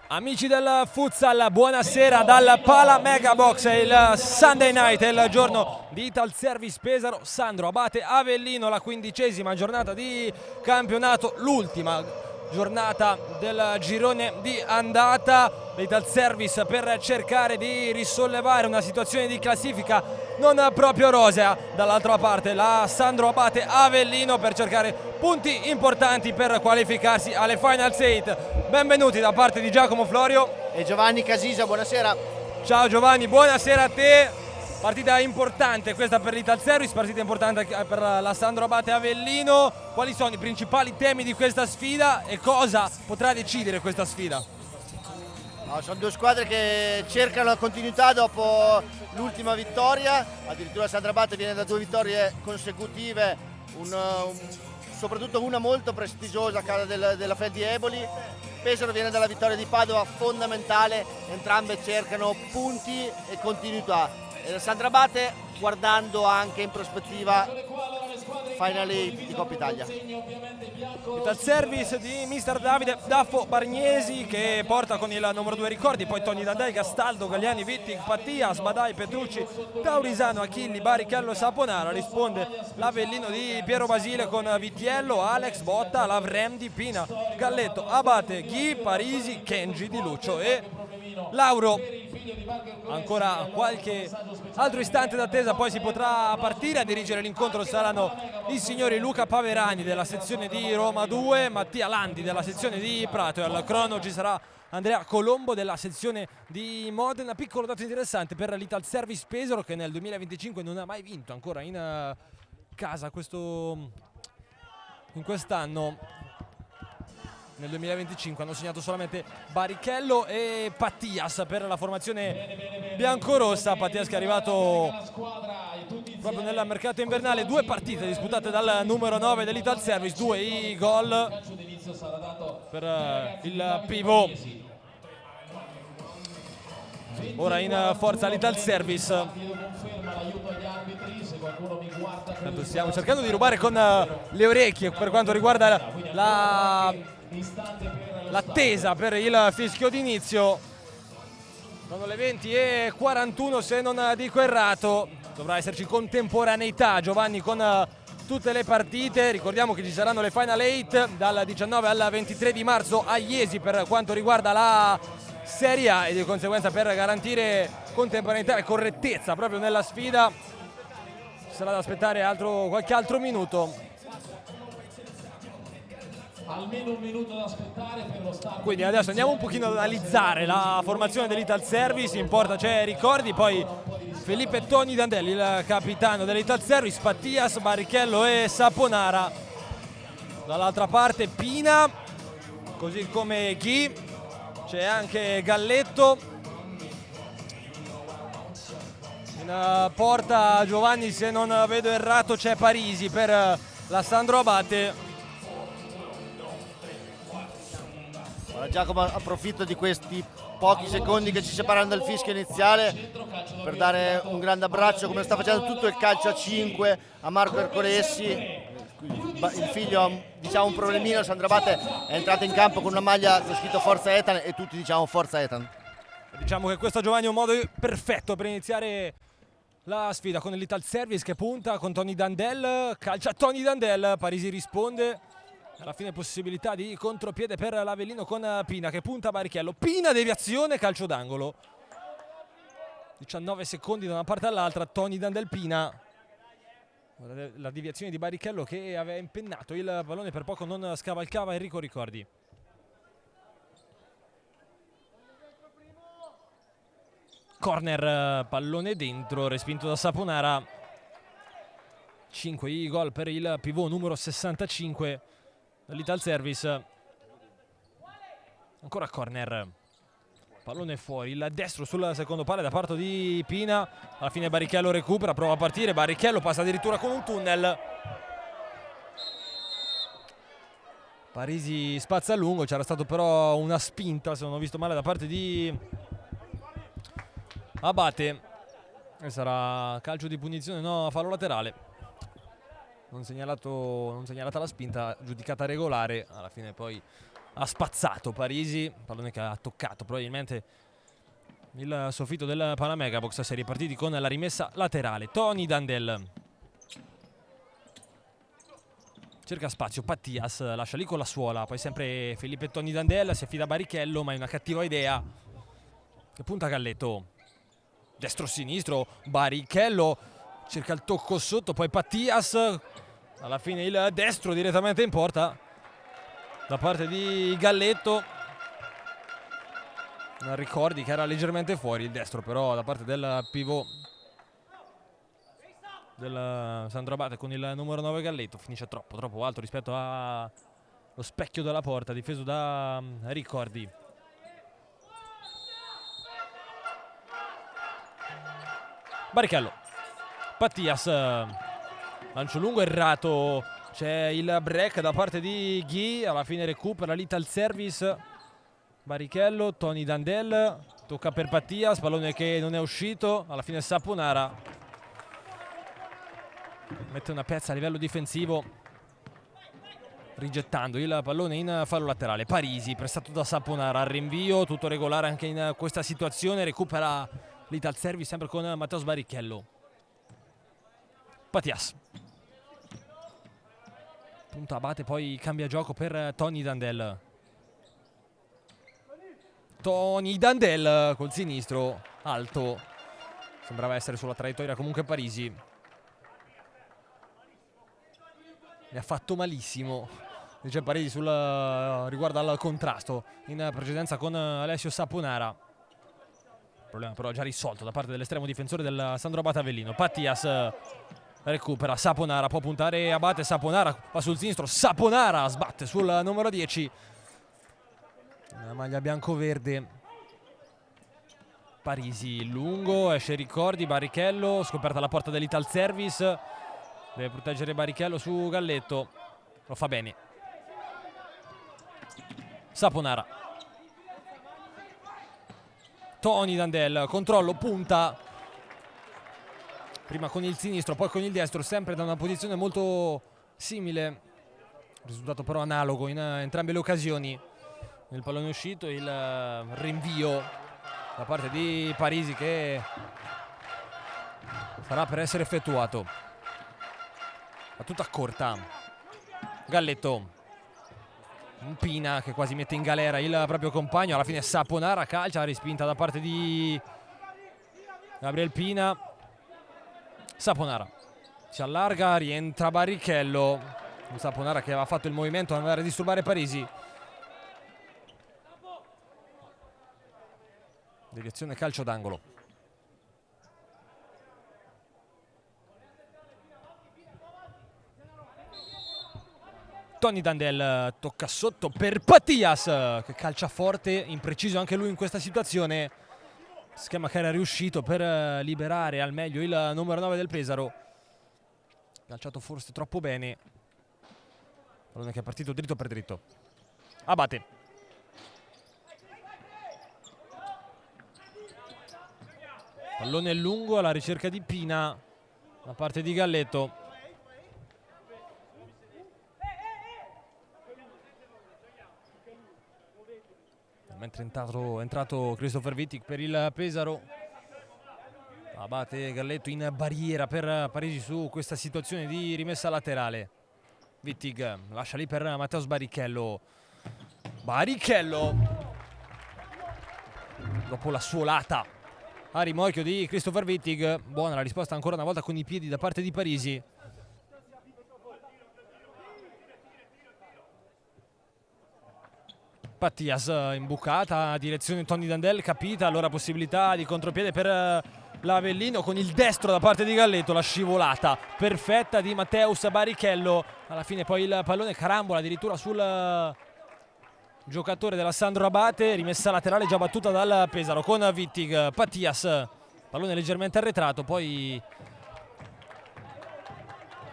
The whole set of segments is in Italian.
Amici del futsal, buonasera dal Pala Megabox. È il Sunday night, è il giorno di Ital Service Pesaro. Sandro Abate Avellino, la 15ª giornata di campionato, l'ultima giornata del girone di andata. L'Ital Service per cercare di risollevare una situazione di classifica non proprio rosea. Dall'altra parte la Sandro Abate Avellino per cercare punti importanti per qualificarsi alle Finals 8. Benvenuti da parte di Giacomo Florio e Giovanni Casisa, buonasera. Ciao Giovanni, buonasera a te. Partita importante questa per l'Ital Service, partita importante per la Sandro Abate Avellino. Quali sono i principali temi di questa sfida e cosa potrà decidere questa sfida? Sono due squadre che cercano la continuità dopo l'ultima vittoria, addirittura Sandro Abate viene da 2 vittorie consecutive, soprattutto una molto prestigiosa a casa della Feldi Eboli. Pesaro viene dalla vittoria di Padova, fondamentale, entrambe cercano punti e continuità. E la Sandro Abate guardando anche in prospettiva Final 8 di Coppa Italia. Ital Service di mister Davide Daffo Bargnesi che porta con il numero 2 ricordi, poi Toni Dandel, Gastaldo, Gagliani, Vitti, Pattia, Sbadai, Petrucci, Taurisano, Achilli, Barichello e Saponara. Risponde l'Avellino di Piero Basile con Vitiello, Alex, Botta, Lavrem, Pina, Galletto, Abate, Ghi, Parisi, Kenji, Di Lucio e Lauro. Ancora qualche altro istante d'attesa, poi si potrà partire. A dirigere l'incontro saranno i signori Luca Paverani della sezione di Roma 2, Mattia Landi della sezione di Prato, e al crono ci sarà Andrea Colombo della sezione di Modena. Piccolo dato interessante per l'Ital Service Pesaro che nel 2025 non ha mai vinto ancora in casa in quest'anno. Nel 2025 hanno segnato solamente Barichello e Pattias per la formazione biancorossa. Pattias che è arrivato proprio nel mercato invernale. 2 partite disputate dal numero 9 dell'Ital Service, 2 i gol per il pivot. Ora in forza l'Ital Service. Stiamo cercando di rubare con le orecchie per quanto riguarda l'attesa per il fischio d'inizio. Sono le 20:41 se non dico errato. Dovrà esserci contemporaneità, Giovanni, con tutte le partite. Ricordiamo che ci saranno le Final 8 dal 19 al 23 di marzo a Iesi per quanto riguarda la Serie A, e di conseguenza per garantire contemporaneità e correttezza proprio nella sfida sarà da aspettare qualche altro minuto. Almeno un minuto da aspettare per lo start. Quindi adesso andiamo un pochino ad analizzare la formazione dell'Ital Service. In porta c'è Ricordi, poi Felipe Toni Dandelli, il capitano dell'Ital Service, Pattias, Barichello e Saponara. Dall'altra parte Pina, così come Ghi, c'è anche Galletto. In porta, Giovanni, se non vedo errato, c'è Parisi per la Sandro Abate. Giacomo, approfitto di questi pochi secondi che ci separano dal fischio iniziale per dare un grande abbraccio, come sta facendo tutto il calcio a 5, a Marco Ercolessi. Il figlio ha, diciamo, un problemino. Sandro Abate è entrato in campo con una maglia con scritto Forza Etan e tutti diciamo Forza Etan. Diciamo che questo, Giovanni, è un modo perfetto per iniziare la sfida con l'Ital Service che punta con Toni Dandel, calcia Toni Dandel, Parisi risponde. Alla fine possibilità di contropiede per l'Avellino con Pina che punta Barichello. Pina, deviazione, calcio d'angolo. 19 secondi da una parte all'altra. Toni Dandel, Pina. La deviazione di Barichello che aveva impennato il pallone, per poco non scavalcava Enrico Ricordi. Corner, pallone dentro, respinto da Saponara. 5 i gol per il pivot numero 65 dell'Ital Service. Ancora corner, pallone fuori, il destro sul secondo palo da parte di Pina. Alla fine Barichello recupera, prova a partire, Barichello passa addirittura con un tunnel. Parisi spazza a lungo, c'era stato però una spinta, se non ho visto male, da parte di Abate, e sarà calcio di punizione, no, fallo laterale. Non segnalata la spinta, giudicata regolare. Alla fine poi ha spazzato Parisi, pallone che ha toccato probabilmente il soffitto del Panamegabox. Si è ripartiti con la rimessa laterale. Tony Dandel cerca spazio, Pattias lascia lì con la suola, poi sempre Felipe Tony Dandel, si affida a Barrichello, ma è una cattiva idea che punta Galletto, destro-sinistro, Barrichello cerca il tocco sotto, poi Pattias, alla fine il destro direttamente in porta da parte di Galletto. Ricordi che era leggermente fuori il destro, però da parte del pivot del Sandro Abate con il numero 9 Galletto finisce troppo alto rispetto allo specchio della porta difeso da Ricordi. Barrichello, Pattias, lancio lungo errato, c'è il break da parte di Ghi, alla fine recupera l'Ital Service. Barrichello, Tony Dandel, tocca per Pattias, pallone che non è uscito, alla fine Saponara mette una pezza a livello difensivo rigettando il pallone in fallo laterale. Parisi prestato da Saponara, al rinvio, tutto regolare anche in questa situazione, recupera l'Ital Service sempre con Matteo Barrichello. Pattias, punta Abate, poi cambia gioco per Tony Dandel. Tony Dandel col sinistro, alto, sembrava essere sulla traiettoria comunque Parisi. Mi ha fatto malissimo, dice Parisi riguardo al contrasto in precedenza con Alessio Saponara. Il problema però già risolto da parte dell'estremo difensore del Sandro Abate Avellino. Pattias recupera, Saponara può puntare Abate, Saponara va sul sinistro, Saponara sbatte sul numero 10, la maglia bianco-verde. Parisi lungo, esce Ricordi, Barrichello, scoperta la porta dell'Ital Service, deve proteggere Barrichello su Galletto, lo fa bene. Saponara, Tony Dandel, controllo, punta, prima con il sinistro poi con il destro, sempre da una posizione molto simile, risultato però analogo in entrambe le occasioni. Nel pallone uscito il rinvio da parte di Parisi che sarà per essere effettuato. Battuta corta, Galletto, Pina che quasi mette in galera il proprio compagno, alla fine Saponara calcia, respinta da parte di Gabriel Pina. Saponara si allarga, rientra Barrichello, Saponara che aveva fatto il movimento ad andare a disturbare Parisi. Deviazione calcio d'angolo. Tony Dandel tocca sotto per Pattias che calcia forte, impreciso anche lui in questa situazione. Schema che era riuscito per liberare al meglio il numero 9 del Pesaro. Calciato forse troppo bene. Pallone che è partito dritto per dritto. Abate. Pallone lungo alla ricerca di Pina da parte di Galletto. Mentre è entrato Christopher Wittig per il Pesaro. Abate Galletto in barriera per Parisi su questa situazione di rimessa laterale. Wittig lascia lì per Matteo Barrichello. Barrichello dopo la suolata a rimorchio di Christopher Wittig. Buona la risposta ancora una volta con i piedi da parte di Parisi. Pattias imbucata, direzione Tony Dandel, capita, allora possibilità di contropiede per l'Avellino con il destro da parte di Galletto, la scivolata perfetta di Matteus Barrichello, alla fine poi il pallone carambola addirittura sul giocatore della Sandro Abate, rimessa laterale già battuta dal Pesaro con Wittig. Pattias, pallone leggermente arretrato, poi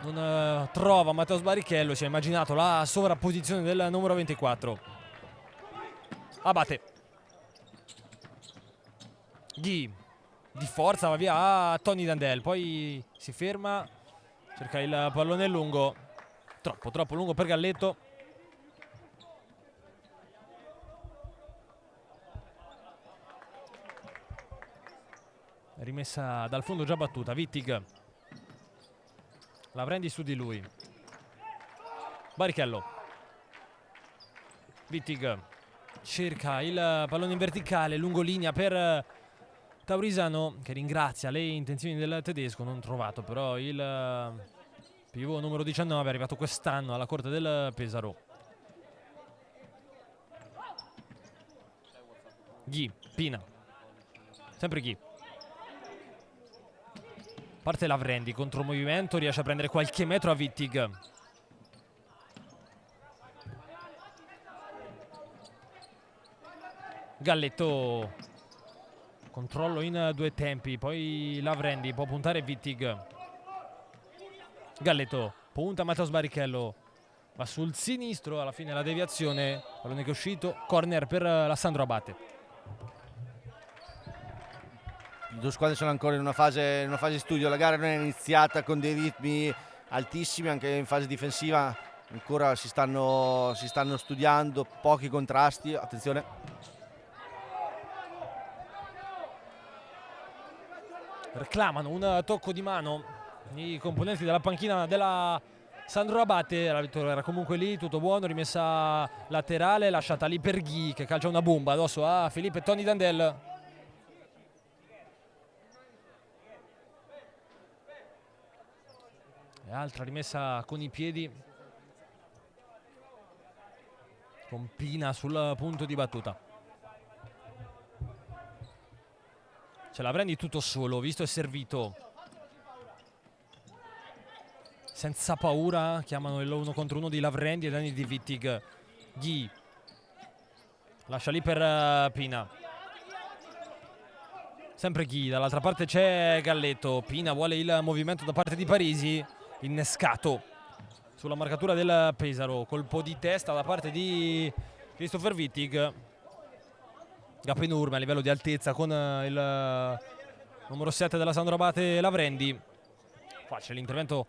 non trova Matteus Barrichello, si è immaginato la sovrapposizione del numero 24. Abate, Ghi di forza va via a Tony Dandel, poi si ferma, cerca il pallone lungo, troppo lungo per Galletto. rimessa dal fondo già battuta. Wittig, Lavrendi su di lui, Barrichello, Wittig cerca il pallone in verticale, lungolinea per Taurisano, che ringrazia le intenzioni del tedesco, non trovato però il pivot numero 19, arrivato quest'anno alla corte del Pesaro. Ghi, Pina, sempre Ghi, parte Lavrendi, contromovimento, riesce a prendere qualche metro a Wittig. Galletto, controllo in due tempi, poi Lavrendi può puntare Wittig. Galletto, punta Matteo Barrichello, va sul sinistro, alla fine la deviazione, pallone che è uscito, corner per la Sandro Abate. Le due squadre sono ancora in una fase di studio, la gara non è iniziata con dei ritmi altissimi, anche in fase difensiva ancora si stanno studiando, pochi contrasti, attenzione. Reclamano un tocco di mano i componenti della panchina della Sandro Abate, la vittoria era comunque lì, tutto buono, rimessa laterale, lasciata lì per Ghi che calcia una bomba addosso a Filippo e Tony Dandel. E altra rimessa con i piedi, con Pina sul punto di battuta. Ce la prendi tutto solo, visto e servito. Senza paura, chiamano il 1 contro 1 di Lavrendi e danni di Wittig. Ghi lascia lì per Pina. Sempre Ghi, dall'altra parte c'è Galletto. Pina vuole il movimento da parte di Parisi, innescato sulla marcatura del Pesaro. Colpo di testa da parte di Christopher Wittig. Gap enorme a livello di altezza con il numero 7 della Sandro Abate, Lavrendi. Qua c'è l'intervento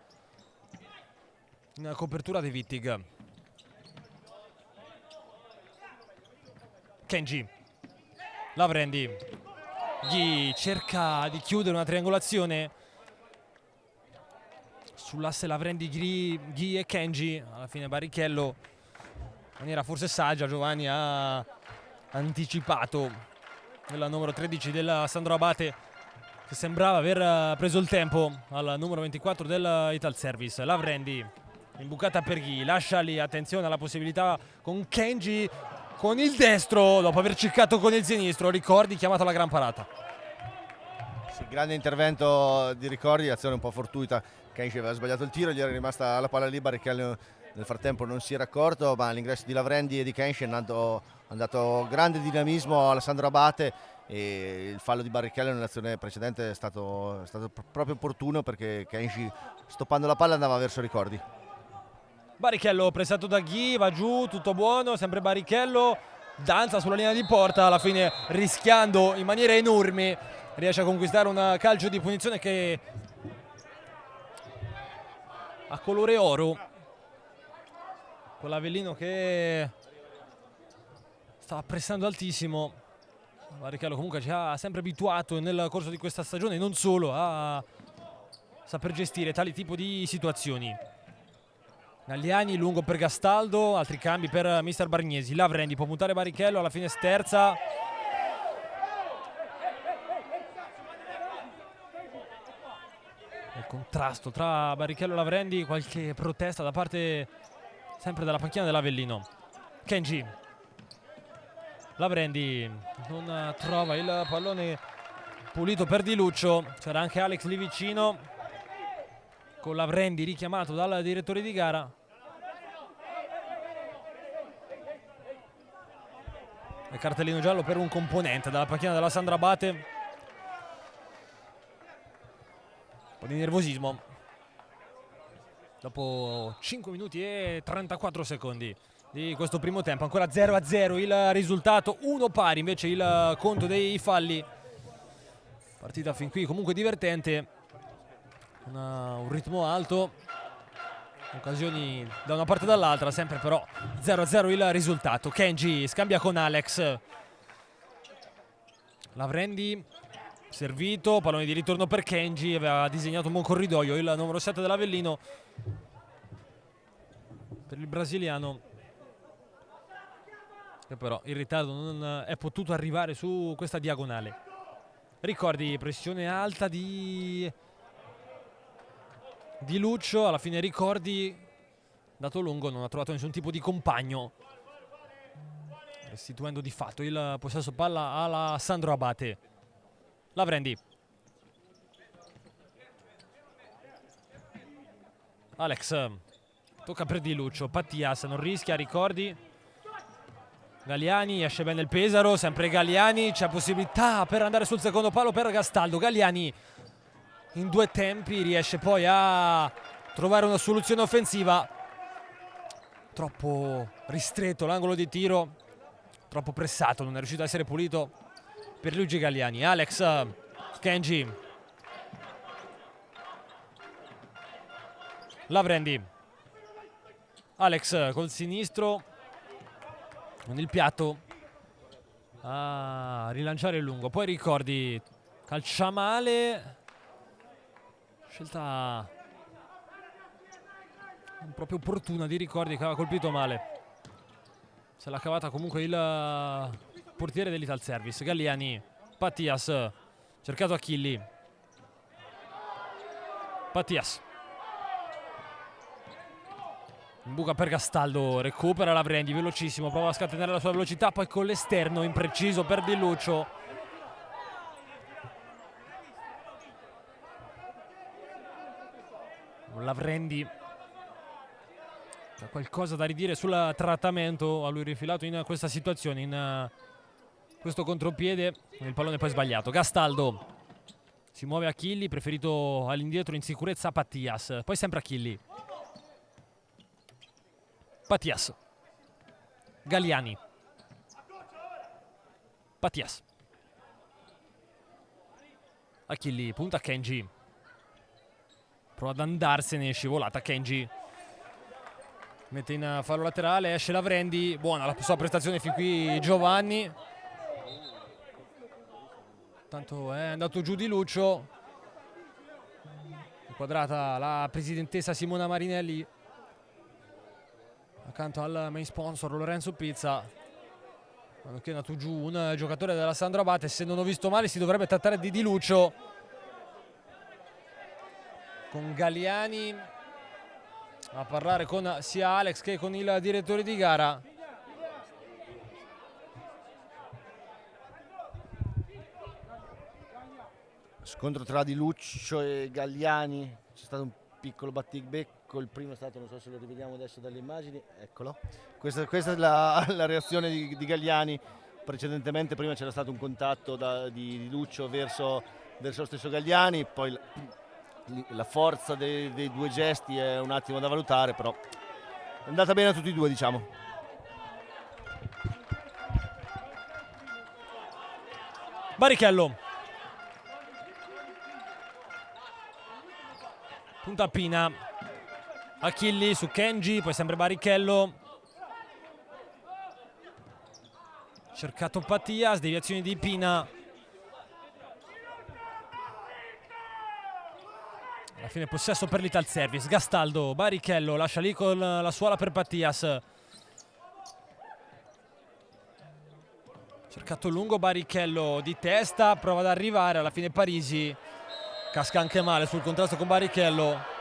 in copertura di Wittig. Kenji, Lavrendi, Ghi cerca di chiudere una triangolazione sull'asse Lavrendi, Ghi e Kenji. Alla fine Barrichello, in maniera forse saggia, Giovanni ha anticipato il numero 13 della Sandro Abate, che sembrava aver preso il tempo al numero 24 del Ital Service. Lavrendi, imbucata per Ghi, lascia lì, attenzione alla possibilità con Kenji con il destro dopo aver ciccato con il sinistro. Ricordi, chiamato alla gran parata. Sì, grande intervento di Ricordi, azione un po' fortuita. Kenji aveva sbagliato il tiro, gli era rimasta la palla libera che nel frattempo non si era accorto, ma l'ingresso di Lavrendi e di Kenji è andato grande dinamismo alla Sandro Abate, e il fallo di Barrichello nell'azione precedente è stato proprio opportuno, perché Kenji, stoppando la palla, andava verso Ricordi. Barrichello pressato da Ghi, va giù, tutto buono, sempre Barrichello, danza sulla linea di porta, alla fine rischiando in maniera enorme riesce a conquistare un calcio di punizione che a colore oro, con l'Avellino che stava pressando altissimo. Barrichello comunque ci ha sempre abituato nel corso di questa stagione, non solo, a saper gestire tali tipo di situazioni. Galliani lungo per Gastaldo, altri cambi per mister Bargnesi. Lavrendi può puntare Barrichello, alla fine sterza. Il contrasto tra Barrichello e Lavrendi, qualche protesta da parte sempre della panchina dell'Avellino. Kenji, Lavrendi non trova il pallone pulito per Di Luccio, c'era anche Alex lì vicino, con Lavrendi richiamato dal direttore di gara. E cartellino giallo per un componente dalla panchina della Sandro Abate. Un po' di nervosismo dopo 5 minuti e 34 secondi di questo primo tempo. Ancora 0-0 il risultato, 1 pari invece il conto dei falli. Partita fin qui comunque divertente, un ritmo alto, occasioni da una parte e dall'altra, sempre però 0-0 il risultato. Kenji scambia con Alex, Lavrendi Servito, pallone di ritorno per Kenji, aveva disegnato un buon corridoio il numero 7 dell'Avellino. Per il brasiliano, che però in ritardo non è potuto arrivare su questa diagonale. Ricordi, pressione alta di Luccio, alla fine Ricordi, dato lungo, non ha trovato nessun tipo di compagno, restituendo di fatto il possesso palla alla Sandro Abate. Lavrendi. Alex, tocca per Di Luccio, Pattias non rischia, Ricordi. Galliani, esce bene il Pesaro, sempre Galliani, c'è possibilità per andare sul secondo palo per Gastaldo. Galliani in 2 tempi riesce poi a trovare una soluzione offensiva. Troppo ristretto l'angolo di tiro, troppo pressato, non è riuscito a essere pulito per Luigi Galliani. Alex, Kenji, Lavrendi. Alex col sinistro, con il piatto a rilanciare il lungo. Poi Ricordi, calcia male, scelta proprio opportuna di Ricordi, che aveva colpito male. Se l'ha cavata comunque il portiere dell'Ital Service. Galliani, Pattias, cercato Achilli. Pattias. In buca per Gastaldo, recupera Lavrendi, velocissimo, prova a scatenare la sua velocità, poi con l'esterno impreciso per Di Luccio. Lavrendi c'è qualcosa da ridire sul trattamento a lui rifilato in questa situazione, in questo contropiede. Il pallone poi sbagliato. Gastaldo, si muove Achilli, preferito all'indietro in sicurezza Pattias, poi sempre Achilli. Pattias, Galliani, Pattias, Achilli, punta Kenji, prova ad andarsene, scivolata Kenji, mette in fallo laterale, esce Lavrendi, buona la sua prestazione fin qui Giovanni, tanto è andato giù Di Luccio, inquadrata la presidentessa Simona Marinelli accanto al main sponsor Lorenzo Pizza. Quando è andato giù un giocatore della Sandro Abate, se non ho visto male si dovrebbe trattare di Luccio, con Galliani a parlare con sia Alex che con il direttore di gara. Scontro tra Di Luccio e Galliani, c'è stato un piccolo battigbecco, il primo è stato, non so se lo rivediamo adesso dalle immagini, eccolo. Questa è la reazione di Galliani. Precedentemente prima c'era stato un contatto di Luccio verso lo stesso Galliani, poi la forza dei 2 gesti è un attimo da valutare, però è andata bene a tutti e 2, diciamo. Barrichello, punta Pina, Achilli su Kenji, poi sempre Barrichello, cercato Pattias, deviazione di Pina, alla fine possesso per l'Ital Service. Gastaldo, Barrichello, lascia lì con la suola per Pattias, cercato lungo Barrichello di testa, prova ad arrivare, alla fine Parisi casca anche male sul contrasto con Barrichello.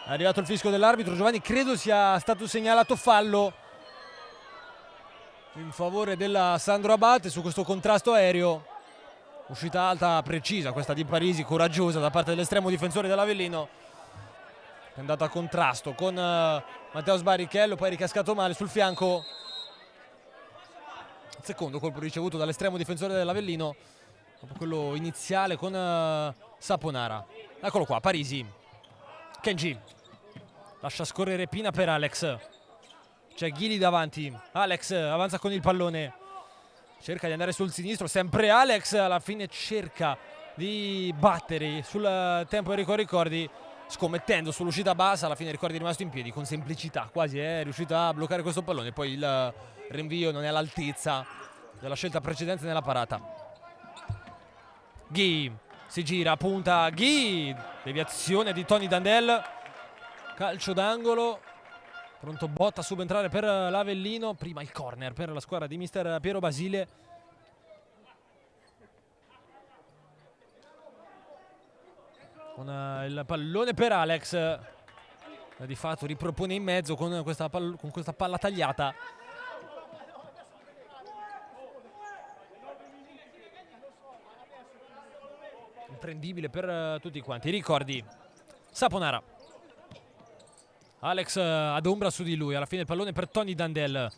È arrivato il fischio dell'arbitro, Giovanni, credo sia stato segnalato fallo in favore della Sandro Abate su questo contrasto aereo. Uscita alta precisa questa di Parisi, coraggiosa da parte dell'estremo difensore dell'Avellino. È andata a contrasto con Matteo Barrichello, poi è ricascato male sul fianco. Il secondo colpo ricevuto dall'estremo difensore dell'Avellino, dopo quello iniziale con Saponara. Eccolo qua, Parisi. Kenji lascia scorrere Pina per Alex. C'è Ghili davanti. Alex avanza con il pallone, cerca di andare sul sinistro, sempre Alex, alla fine cerca di battere sul tempo Enrico Ricordi, scommettendo sull'uscita bassa. Alla fine Ricordi è rimasto in piedi con semplicità, quasi è riuscito a bloccare questo pallone, poi il rinvio non è all'altezza della scelta precedente nella parata. Ghi si gira, punta Ghi, deviazione di Tony Dandel, calcio d'angolo, pronto Botta a subentrare per l'Avellino, prima il corner per la squadra di mister Piero Basile. Con il pallone per Alex, di fatto ripropone in mezzo con questa palla tagliata. Imprendibile per tutti quanti. Ricordi Saponara, Alex ad ombra su di lui, alla fine il pallone per Tony Dandel,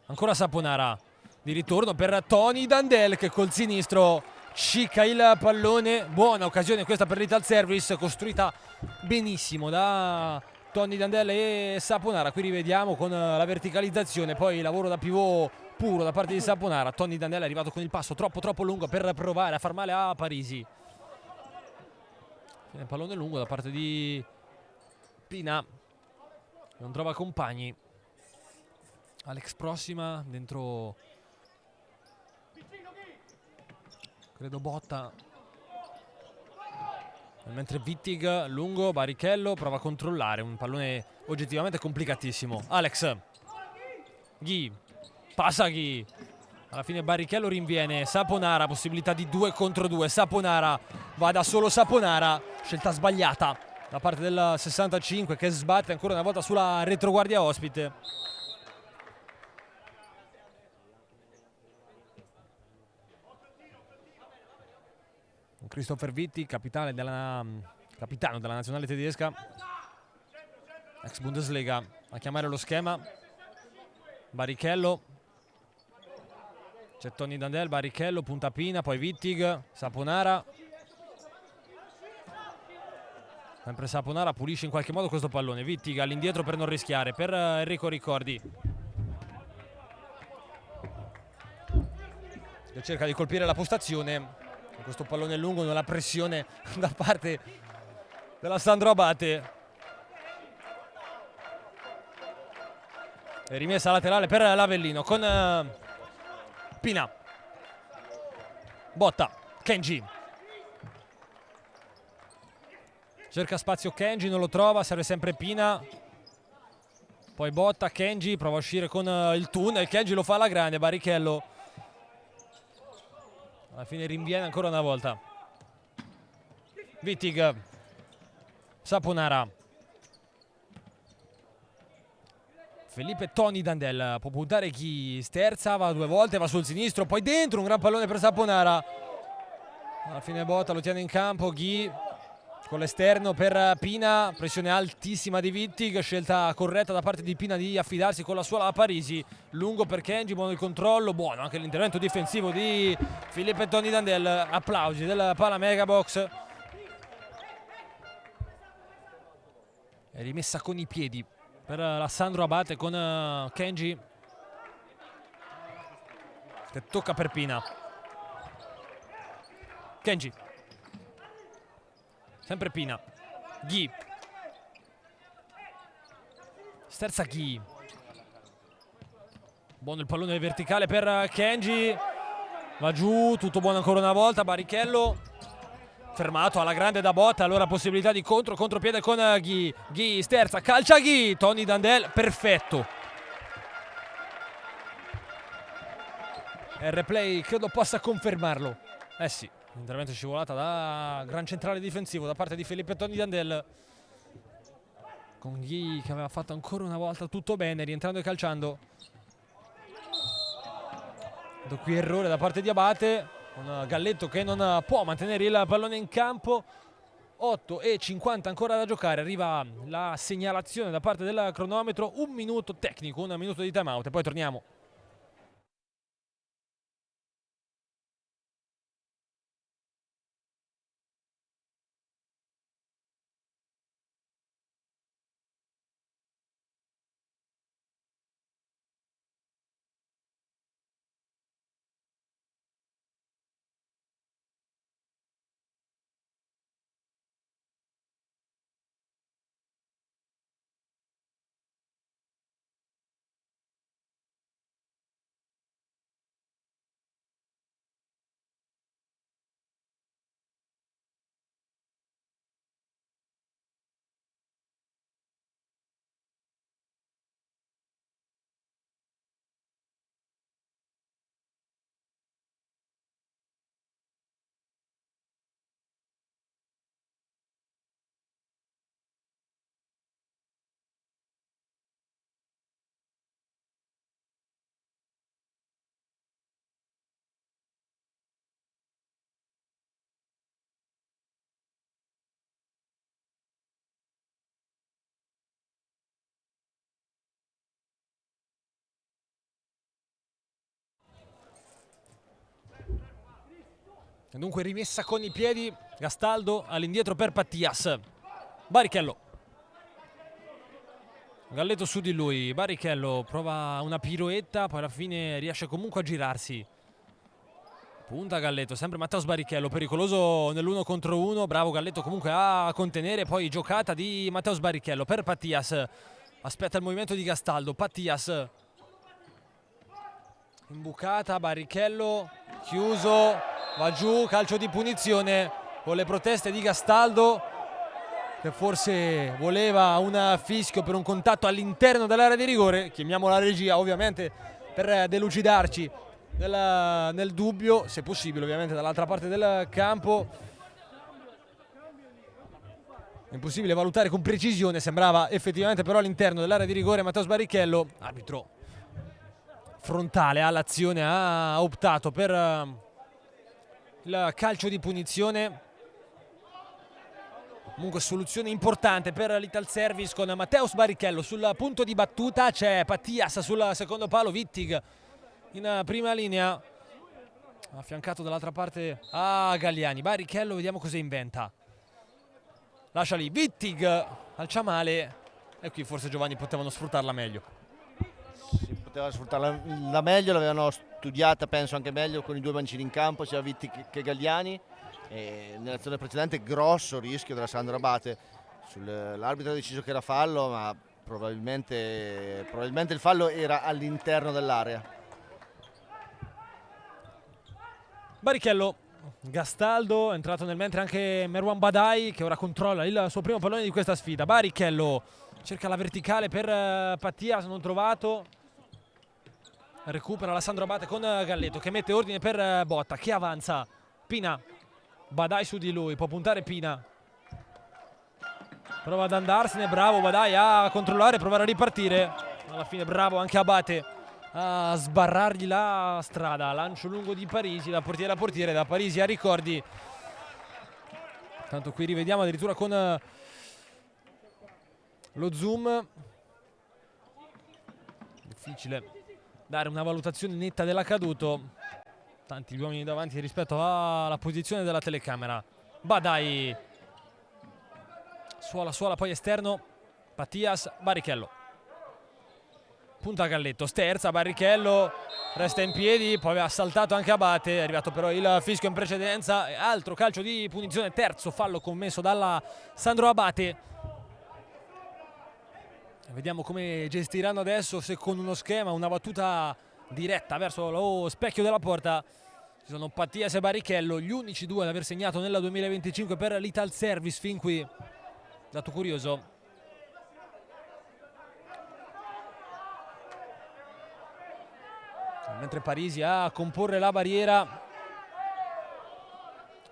ancora Saponara, di ritorno per Tony Dandel che col sinistro cicca il pallone. Buona occasione questa per l'Ital Service, costruita benissimo da Tony Dandel e Saponara. Qui rivediamo con la verticalizzazione, poi il lavoro da pivot puro da parte di Saponara. Tony Dandel è arrivato con il passo troppo lungo per provare a far male a Parisi. Il pallone lungo da parte di Pina, non trova compagni. Alex prossima, dentro credo Botta, mentre Wittig lungo, Barrichello prova a controllare un pallone oggettivamente complicatissimo. Alex, Ghi, passa Ghi, alla fine Barrichello rinviene. Saponara, possibilità di 2 contro 2. Saponara, va da solo Saponara, scelta sbagliata da parte del 65 che sbatte ancora una volta sulla retroguardia ospite. Christopher Wittig, capitano della nazionale tedesca, ex Bundesliga, a chiamare lo schema. Barrichello, c'è Tony Dandel, Barrichello, punta Pina, poi Wittig, Saponara. Sempre Saponara pulisce in qualche modo questo pallone. Wittig all'indietro per non rischiare, per Enrico Ricordi, che cerca di colpire la postazione. Questo pallone lungo, nella pressione da parte della Sandro Abate. E rimessa laterale per l'Avellino con Pina. Botta, Kenji. Cerca spazio Kenji, non lo trova, serve sempre Pina. Poi Botta, Kenji, prova a uscire con il tunnel. Kenji lo fa alla grande, Barrichello alla fine rinviene ancora una volta. Wittig, Saponara, Felipe Tony Dandel, può puntare chi sterza, va 2 volte, va sul sinistro, poi dentro un gran pallone per Saponara. Alla fine Botta lo tiene in campo, Ghi con l'esterno per Pina, pressione altissima di Wittig, scelta corretta da parte di Pina di affidarsi con la sua a Parisi. Lungo per Kenji, buono il controllo, buono anche l'intervento difensivo di Filippo Tony Dandel. Applausi del Pala Megabox. È rimessa con i piedi per la Sandro Abate con Kenji, che tocca per Pina. Kenji, sempre Pina, Ghi, sterza Ghi, buono il pallone verticale per Kenji, va giù, tutto buono ancora una volta. Barrichello fermato alla grande da Botta, allora possibilità di contropiede con Ghi. Ghi sterza, calcia Ghi, Tony Dandel, perfetto. Il replay credo possa confermarlo. Eh sì, intervento scivolata da gran centrale difensivo da parte di Filippo Tony Dandel, con Ghi che aveva fatto ancora una volta tutto bene, rientrando e calciando. Qui errore da parte di Abate, un Galletto che non può mantenere il pallone in campo. 8:50 ancora da giocare, arriva la segnalazione da parte del cronometro, 1 minuto tecnico, 1 minuto di time out e poi torniamo. Dunque rimessa con i piedi, Gastaldo all'indietro per Pattias. Barrichello. Galletto su di lui, Barrichello prova una piroetta, poi alla fine riesce comunque a girarsi. Punta Galletto, sempre Matteo Barrichello, pericoloso nell'1 contro 1, bravo Galletto comunque a contenere, poi giocata di Matteo Barrichello per Pattias. Aspetta il movimento di Gastaldo, Pattias. Imbucata, Barrichello, chiuso, va giù, calcio di punizione con le proteste di Gastaldo, che forse voleva un fischio per un contatto all'interno dell'area di rigore. Chiamiamo la regia ovviamente per delucidarci nel dubbio, se possibile ovviamente dall'altra parte del campo. È impossibile valutare con precisione, sembrava effettivamente però all'interno dell'area di rigore. Matteo Barrichello, arbitro frontale all'azione, ha optato per il calcio di punizione. Comunque soluzione importante per l'Italservice con Matteo Barrichello sul punto di battuta. C'è Pattias sul secondo palo, Wittig in prima linea, affiancato dall'altra parte a Galliani. Barrichello, vediamo cosa inventa. Lascia lì, Wittig calcia male, e qui forse Giovanni potevano sfruttarla meglio. Si poteva sfruttarla meglio, l'avevano studiata penso anche meglio con i due mancini in campo, sia Wittig che Galliani. E nell'azione precedente grosso rischio della Sandro Abate. L'arbitro ha deciso che era fallo, ma probabilmente il fallo era all'interno dell'area. Barrichello, Gastaldo, è entrato nel mentre anche Merwan Badai, che ora controlla il suo primo pallone di questa sfida. Barrichello cerca la verticale per Pattias, non trovato, recupera la Sandro Abate con Galletto che mette ordine per Botta, che avanza. Pina, Badai su di lui, può puntare Pina, prova ad andarsene, bravo Badai a controllare, provare a ripartire, alla fine bravo anche Abate a sbarrargli la strada. Lancio lungo di Parisi, da portiere a portiere, da Parisi a Ricordi. Tanto qui rivediamo addirittura con lo zoom, difficile dare una valutazione netta dell'accaduto, tanti gli uomini davanti rispetto alla posizione della telecamera. Badai, suola poi esterno, Pattias, Barrichello, punta Galletto, sterza, Barrichello resta in piedi, poi aveva saltato anche Abate, è arrivato però il fischio in precedenza, altro calcio di punizione, terzo fallo commesso dalla Sandro Abate. Vediamo come gestiranno adesso, se con uno schema, una battuta diretta verso lo specchio della porta. Ci sono Pattias e Barrichello, gli unici due ad aver segnato nel 2025 per l'Italservice fin qui. Dato curioso. Mentre Parisi a comporre la barriera.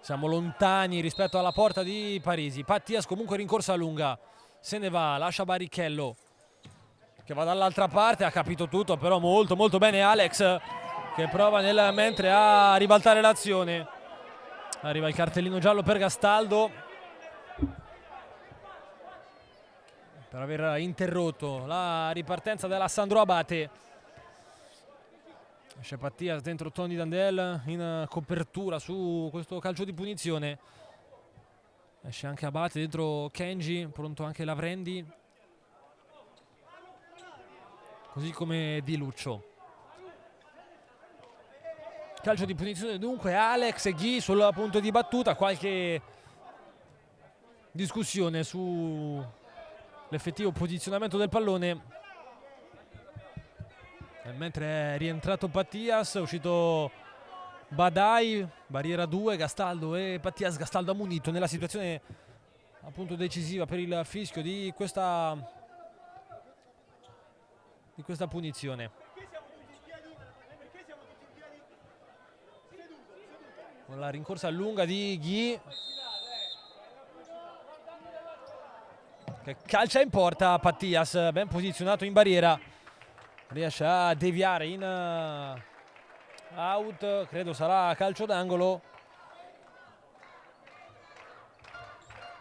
Siamo lontani rispetto alla porta di Parisi. Pattias comunque rincorsa lunga. Se ne va, lascia Barrichello che va dall'altra parte, ha capito tutto però molto molto bene Alex, che prova nel mentre a ribaltare l'azione. Arriva il cartellino giallo per Gastaldo per aver interrotto la ripartenza della Sandro Abate. Esce Pattias dentro Tony Dandel in copertura su questo calcio di punizione. Esce anche Abate dentro Kenji, pronto anche Lavrendi, così come Di Luccio. Calcio di punizione dunque, Alex e Ghi sul punto di battuta. Qualche discussione sull'effettivo posizionamento del pallone. Mentre è rientrato Pattias, è uscito Badai, barriera 2, Gastaldo e Pattias. Gastaldo ammunito nella situazione appunto decisiva per il fischio di questa punizione. Con la rincorsa lunga di Ghi, che calcia in porta. Pattias ben posizionato in barriera, riesce a deviare in out, credo sarà calcio d'angolo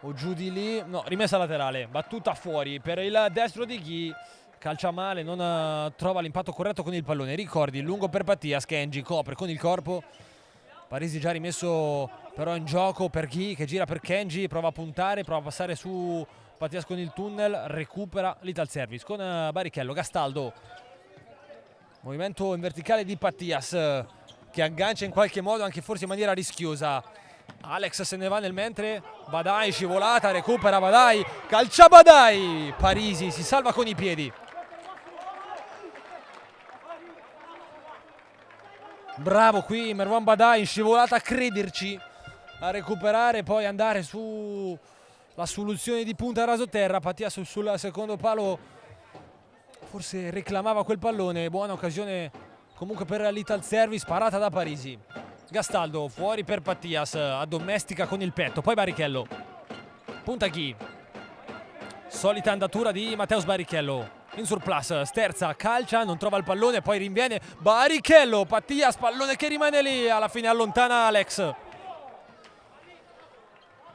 o giù di lì, no, rimessa laterale, battuta fuori per il destro di Ghi. Calcia male, non trova l'impatto corretto con il pallone. Ricordi, lungo per Pattias, Kenji copre con il corpo, Parisi già rimesso però in gioco per Ghi, che gira per Kenji, prova a puntare, prova a passare su Pattias con il tunnel, recupera l'Ital Service con Barrichello. Gastaldo, movimento in verticale di Pattias, che aggancia in qualche modo, anche forse in maniera rischiosa. Alex se ne va nel mentre, Badai scivolata, recupera Badai, calcia Badai, Parisi si salva con i piedi. Bravo qui Merwan Badai, in scivolata a crederci, a recuperare, poi andare su la soluzione di punta rasoterra. Pattias sul secondo palo forse reclamava quel pallone, buona occasione comunque per l'Ital Service, parata da Parisi. Gastaldo fuori per Pattias, addomestica con il petto, poi Barrichello, punta Ghi, solita andatura di Matteus Barrichello, in surplus, sterza, calcia, non trova il pallone, poi rinviene Barrichello, Pattias, pallone che rimane lì, alla fine allontana Alex.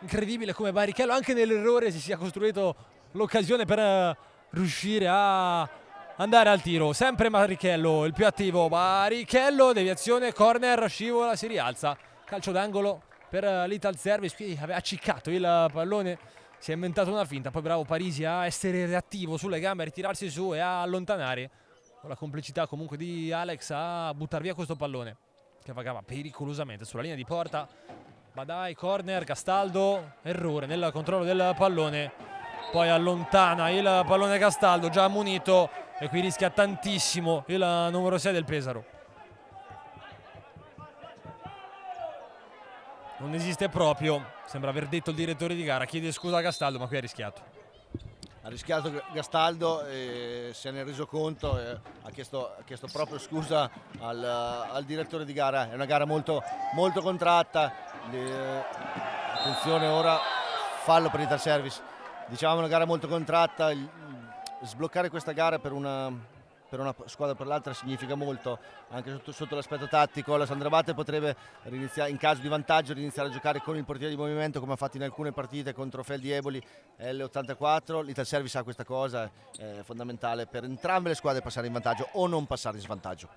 Incredibile come Barrichello anche nell'errore si sia costruito l'occasione per riuscire a andare al tiro. Sempre Barrichello il più attivo, Barrichello, deviazione, corner, scivola, si rialza, calcio d'angolo per l'Ital Service. Qui aveva acciccato il pallone, si è inventato una finta, poi bravo Parisi a essere reattivo sulle gambe, a ritirarsi su e a allontanare, con la complicità comunque di Alex, a buttare via questo pallone che vagava pericolosamente sulla linea di porta. Badai, corner, Gastaldo, errore nel controllo del pallone, poi allontana il pallone Gastaldo, già ammonito, e qui rischia tantissimo il numero 6 del Pesaro. Non esiste proprio, sembra aver detto il direttore di gara, chiede scusa a Gastaldo, ma qui ha rischiato. Ha rischiato Gastaldo, se ne è reso conto, ha chiesto proprio scusa al direttore di gara. È una gara molto, molto contratta. Attenzione ora, fallo per l'Ital Service. Diciamo una gara molto contratta, sbloccare questa gara per una squadra o per l'altra significa molto, anche sotto l'aspetto tattico. La Sandrabate potrebbe in caso di vantaggio iniziare a giocare con il portiere di movimento, come ha fatto in alcune partite contro Feldi Eboli e L84. L'Ital Service ha questa cosa, è fondamentale per entrambe le squadre passare in vantaggio o non passare in svantaggio.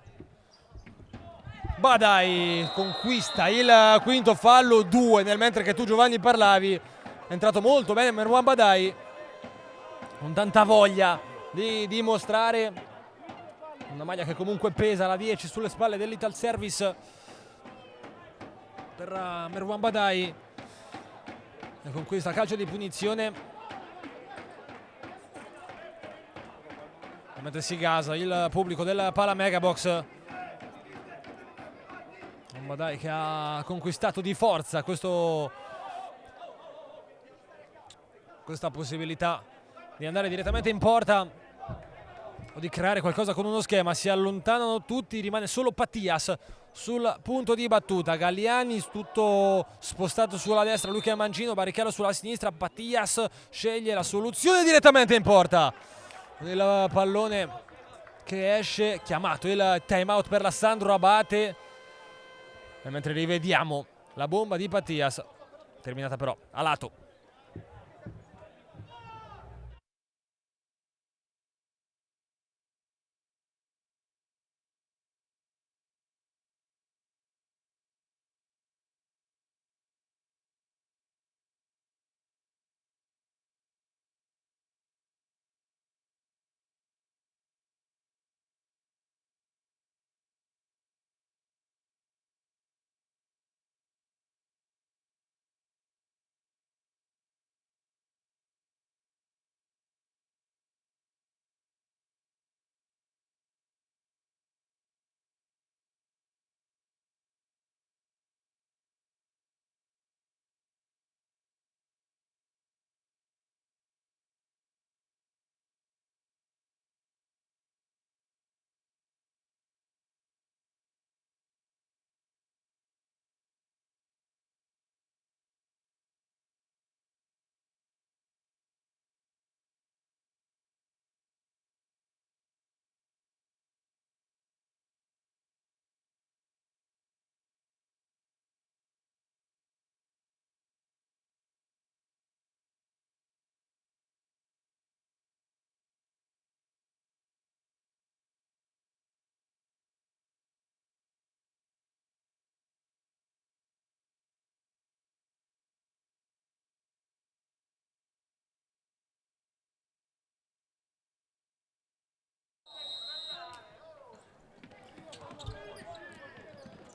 Badai conquista il quinto fallo, 2 nel mentre che tu Giovanni parlavi. È entrato molto bene Merwan Badai, con tanta voglia di dimostrare una maglia che comunque pesa, la 10 sulle spalle dell'Ital Service per Merwan Badai, e conquista calcio di punizione mentre si gasa il pubblico del Pala Megabox. Badai che ha conquistato di forza questa possibilità di andare direttamente in porta o di creare qualcosa con uno schema. Si allontanano tutti, rimane solo Pattias sul punto di battuta. Galliani tutto spostato sulla destra, Luca Mancino, Barrichello sulla sinistra, Pattias sceglie la soluzione direttamente in porta. Il pallone che esce, chiamato il time out per la Sandro Abate, e mentre rivediamo la bomba di Pattias, terminata però a lato.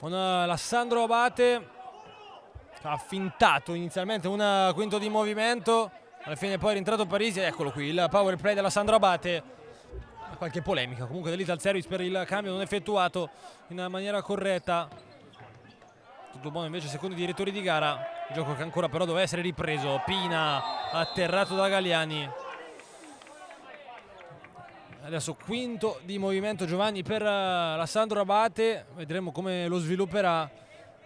con Alessandro Abate, ha fintato inizialmente un quinto di movimento, alla fine poi è rientrato Parisi, eccolo qui il power play dell'Alessandro Abate. Qualche polemica comunque dell'Ital Service per il cambio non effettuato in maniera corretta. Tutto buono invece secondi direttori di gara, gioco che ancora però doveva essere ripreso. Pina atterrato da Galliani. Adesso quinto di movimento Giovanni per Alessandro Abate, vedremo come lo svilupperà,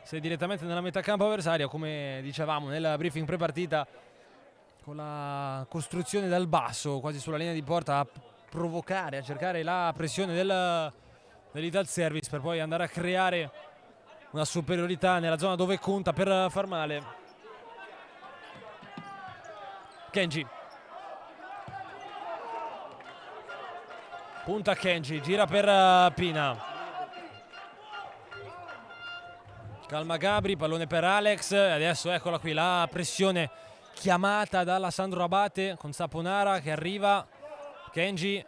se direttamente nella metà campo avversaria, come dicevamo nel briefing pre-partita, con la costruzione dal basso quasi sulla linea di porta a provocare, a cercare la pressione dell'Ital Service per poi andare a creare una superiorità nella zona dove conta per far male. Kenji punta Kenji, gira per Pina, calma Gabri, pallone per Alex, adesso eccola qui la pressione chiamata da Alessandro Abate con Saponara che arriva. Kenji,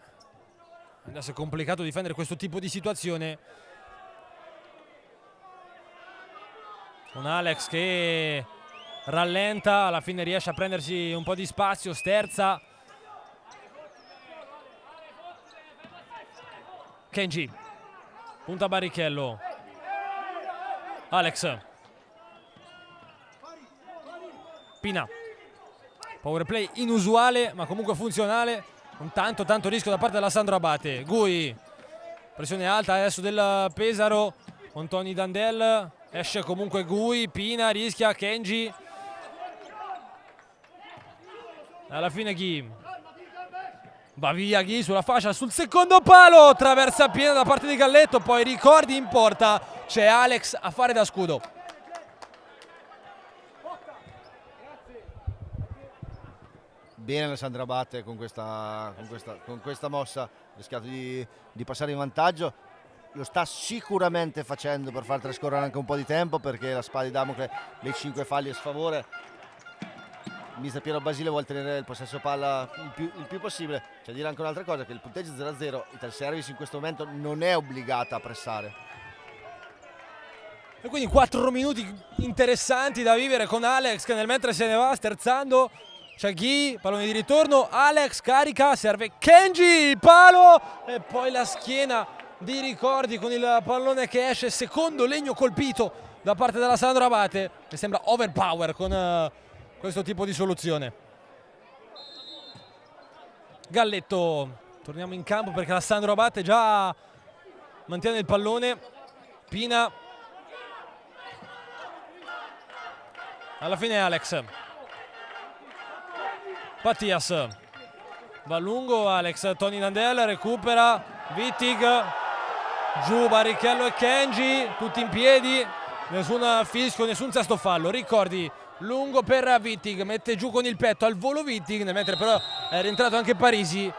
adesso è complicato difendere questo tipo di situazione con Alex che rallenta, alla fine riesce a prendersi un po' di spazio, sterza. Kenji punta Barrichello, Alex, Pina, power play inusuale ma comunque funzionale. Un tanto rischio da parte dell'Alessandro Abate. Gui, pressione alta adesso del Pesaro con Tony Dandel, esce comunque Gui, Pina rischia, Kenji, alla fine Ghi va via, Ghi sulla fascia, sul secondo palo, traversa piena da parte di Galletto, poi ricordi in porta, c'è Alex a fare da scudo. Bene Alessandro Abate con questa mossa, ha rischiato di passare in vantaggio. Lo sta sicuramente facendo per far trascorrere anche un po' di tempo, perché la spada di Damocle dei 5 falli a sfavore. Mister Piero Basile vuole tenere il possesso palla il più possibile. C'è da dire anche un'altra cosa, che il punteggio 0-0, Ital Service in questo momento non è obbligata a pressare. E quindi 4 minuti interessanti da vivere con Alex che nel mentre se ne va sterzando. C'è Ghi, pallone di ritorno, Alex carica, serve Kenji, palo e poi la schiena di Ricordi con il pallone che esce, secondo legno colpito da parte della Alessandro Abate, che sembra overpower con questo tipo di soluzione. Galletto, torniamo in campo perché Alessandro Abate già mantiene il pallone. Pina, alla fine Alex, Mattias va lungo, Alex, Tony Dandel recupera, Wittig, giù Barrichello e Kenji, tutti in piedi, nessun fischio, nessun sesto fallo. Ricordi lungo per Wittig, mette giù con il petto al volo Wittig, nel mentre però è rientrato anche Parisi.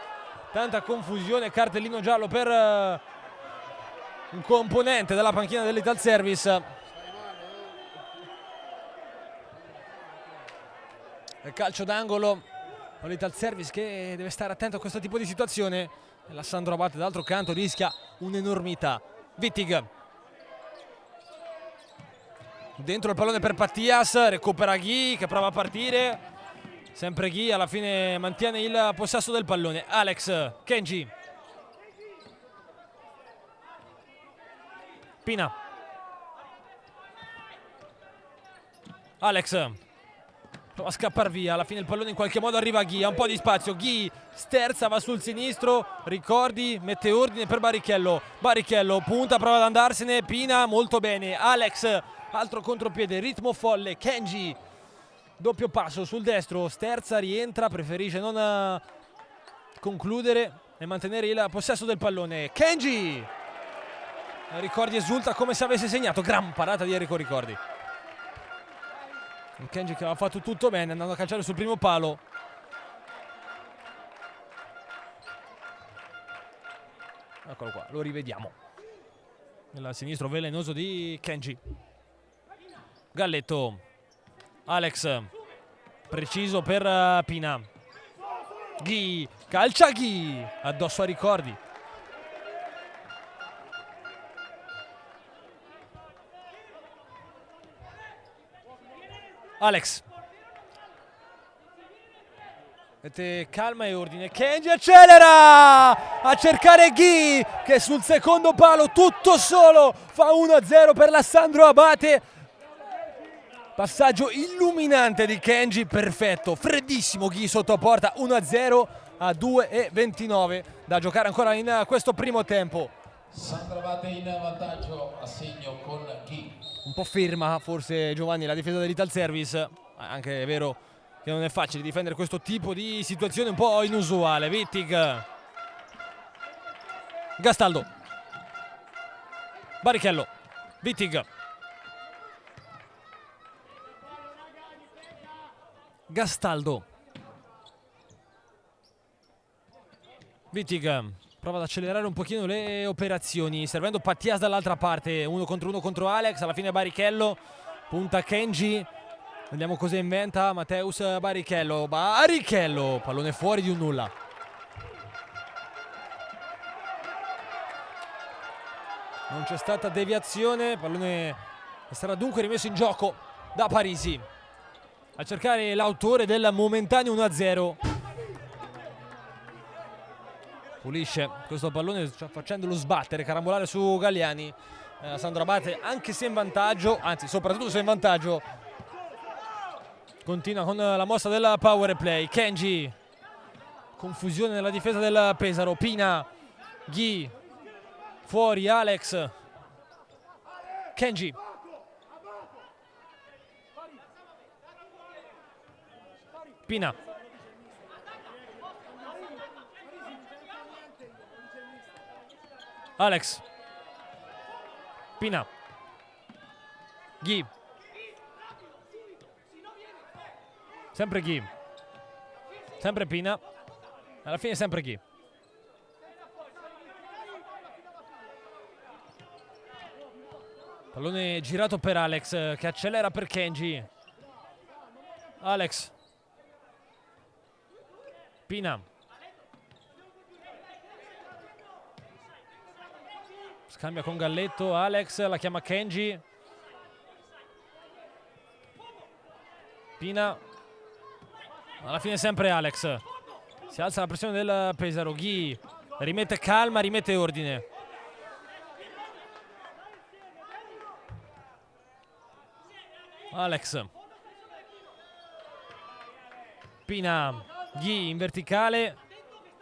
Tanta confusione, cartellino giallo per un componente della panchina dell'Ital Service. E calcio d'angolo. L'Ital Service che deve stare attento a questo tipo di situazione. Alessandro Abate d'altro canto rischia un'enormità. Wittig dentro il pallone per Mattias, recupera Ghi che prova a partire, sempre Ghi, alla fine mantiene il possesso del pallone. Alex, Kenji, Pina, Alex prova a scappare via, alla fine il pallone in qualche modo arriva a Ghi, ha un po' di spazio, Ghi sterza, va sul sinistro, Ricordi mette ordine per Barrichello, Barrichello punta, prova ad andarsene, Pina molto bene, Alex altro contropiede, ritmo folle, Kenji doppio passo sul destro, sterza, rientra, preferisce non concludere e mantenere il possesso del pallone. Kenji, Ricordi esulta come se avesse segnato, gran parata di Enrico Ricordi. Kenji che aveva fatto tutto bene andando a calciare sul primo palo. Eccolo qua, lo rivediamo. Il sinistro velenoso di Kenji. Galletto, Alex, preciso per Pina. Ghi, calcia Ghi, addosso a Ricordi. Alex. Mette calma e ordine. Kenji accelera a cercare Ghi, che sul secondo palo tutto solo fa 1-0 per la Sandro Abate. Passaggio illuminante di Kenji, perfetto, freddissimo Ghi sotto porta, 1-0 a 2:29 da giocare ancora in questo primo tempo. Sandro Abate in vantaggio a segno con Ghi. Un po' ferma forse Giovanni la difesa dell'Ital Service, anche è vero che non è facile difendere questo tipo di situazione un po' inusuale. Wittig, Gastaldo, Barrichello, Wittig, Gastaldo, Wittig prova ad accelerare un pochino le operazioni, servendo Pattias dall'altra parte, uno contro Alex, alla fine Barrichello, punta Kenji, vediamo cosa inventa Mateus Barrichello, pallone fuori di un nulla. Non c'è stata deviazione, pallone sarà dunque rimesso in gioco da Parisi, a cercare l'autore del momentaneo 1-0. Pulisce questo pallone facendolo sbattere, carambolare su Galliani. Sandro Abate, anche se in vantaggio, anzi soprattutto se in vantaggio, continua con la mossa del power play. Kenji, confusione nella difesa del Pesaro. Pina, Ghi, fuori Alex, Kenji, Pina, Alex, Pina, Ghi, sempre Ghi, sempre Pina, alla fine sempre Ghi. Pallone girato per Alex, che accelera per Kenji. Alex, Pina, scambia con Galletto. Alex la chiama Kenji. Pina, alla fine sempre Alex. Si alza la pressione del Pesaro. Ghi rimette calma, rimette ordine. Alex, Pina, Ghi in verticale,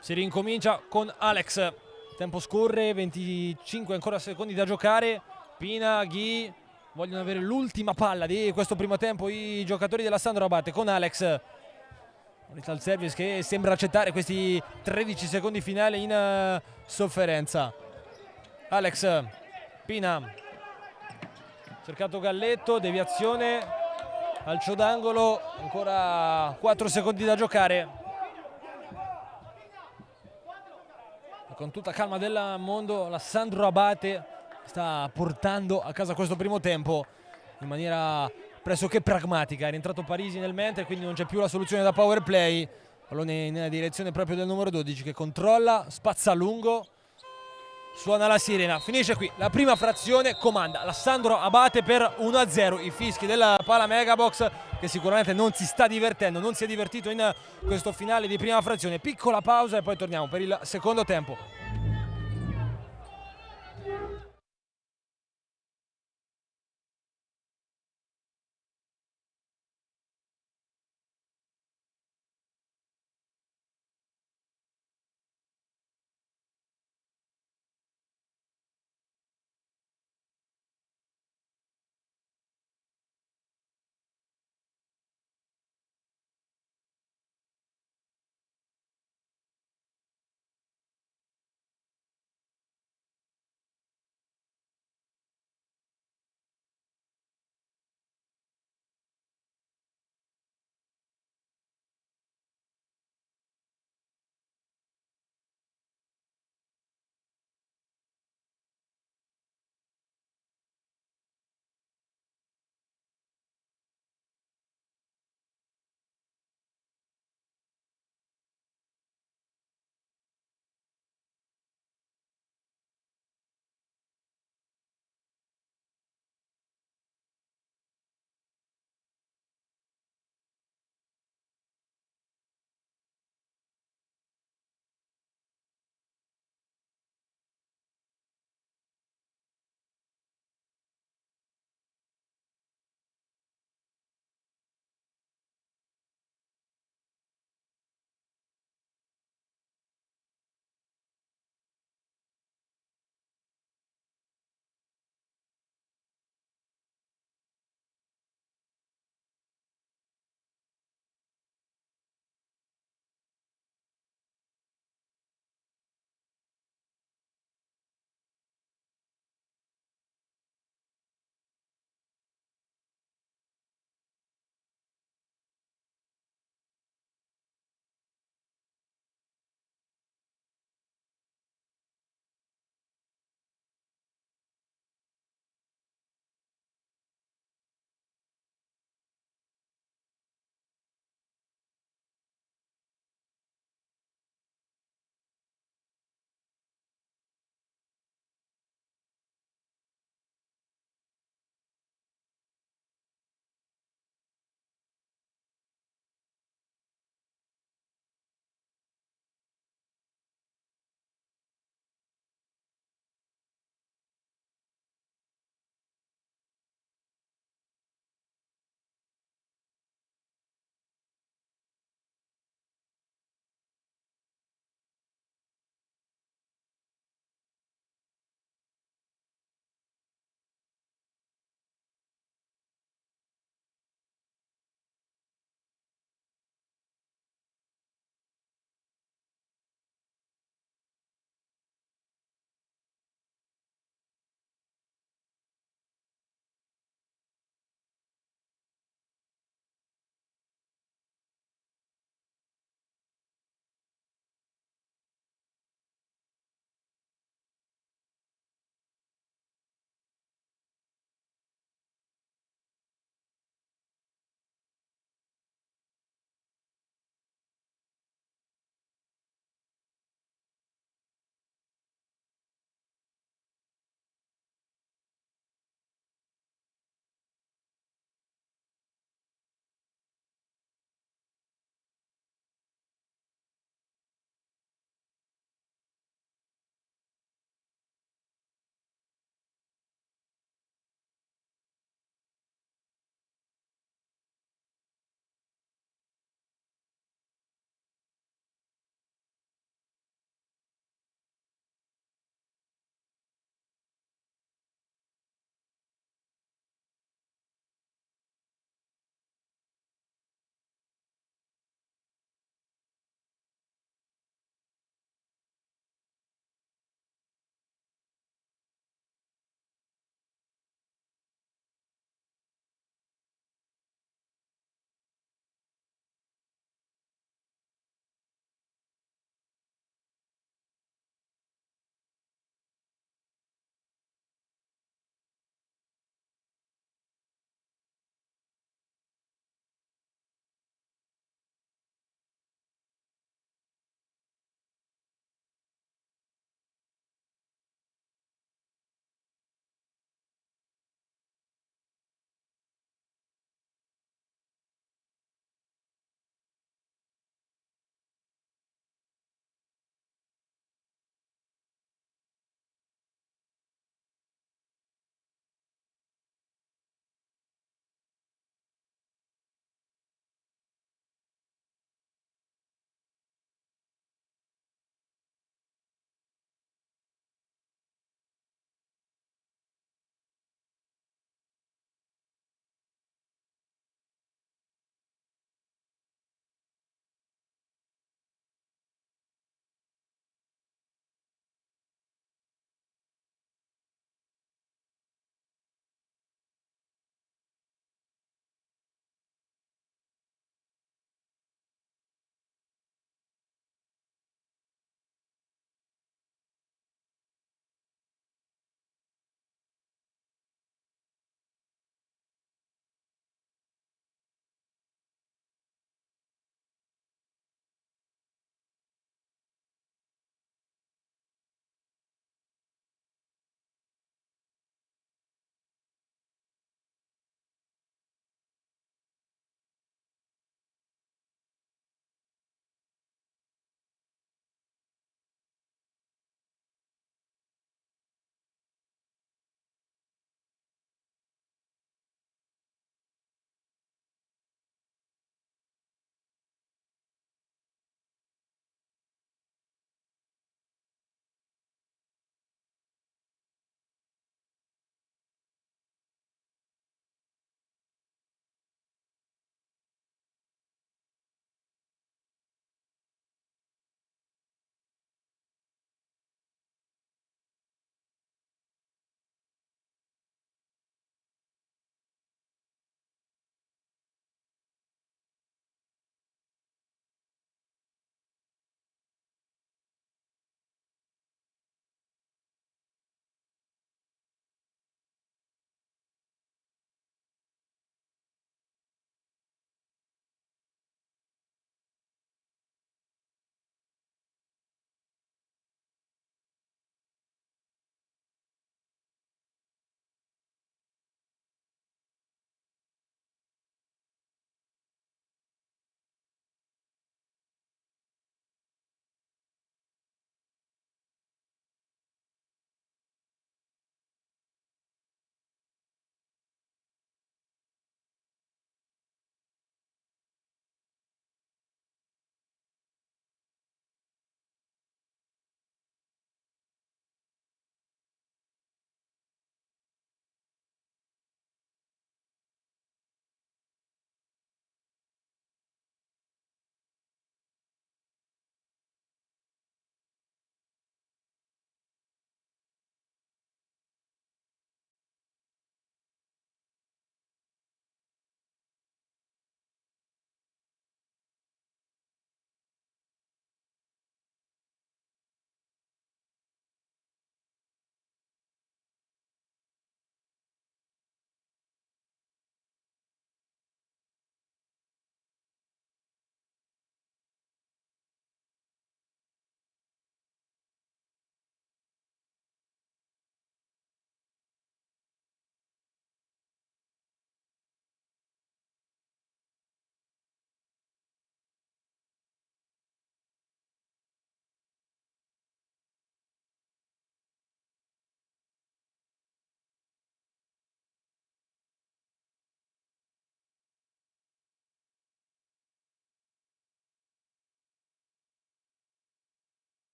si rincomincia con Alex. Tempo scorre, 25 ancora secondi da giocare. Pina, Ghi vogliono avere l'ultima palla di questo primo tempo i giocatori della Sandro Abate, con Alex. L'Ital Service che sembra accettare questi 13 secondi finali in sofferenza. Alex, Pina, cercato Galletto, deviazione, calcio d'angolo, ancora 4 secondi da giocare. Con tutta calma del mondo la Sandro Abate sta portando a casa questo primo tempo in maniera pressoché pragmatica. È rientrato Parisi nel mentre, quindi non c'è più la soluzione da power play. Pallone nella direzione proprio del numero 12 che controlla, spazza a lungo, suona la sirena. Finisce qui la prima frazione, comanda la Sandro Abate per 1-0. I fischi della Pala Megabox, che sicuramente non si sta divertendo, non si è divertito in questo finale di prima frazione. Piccola pausa e poi torniamo per il secondo tempo.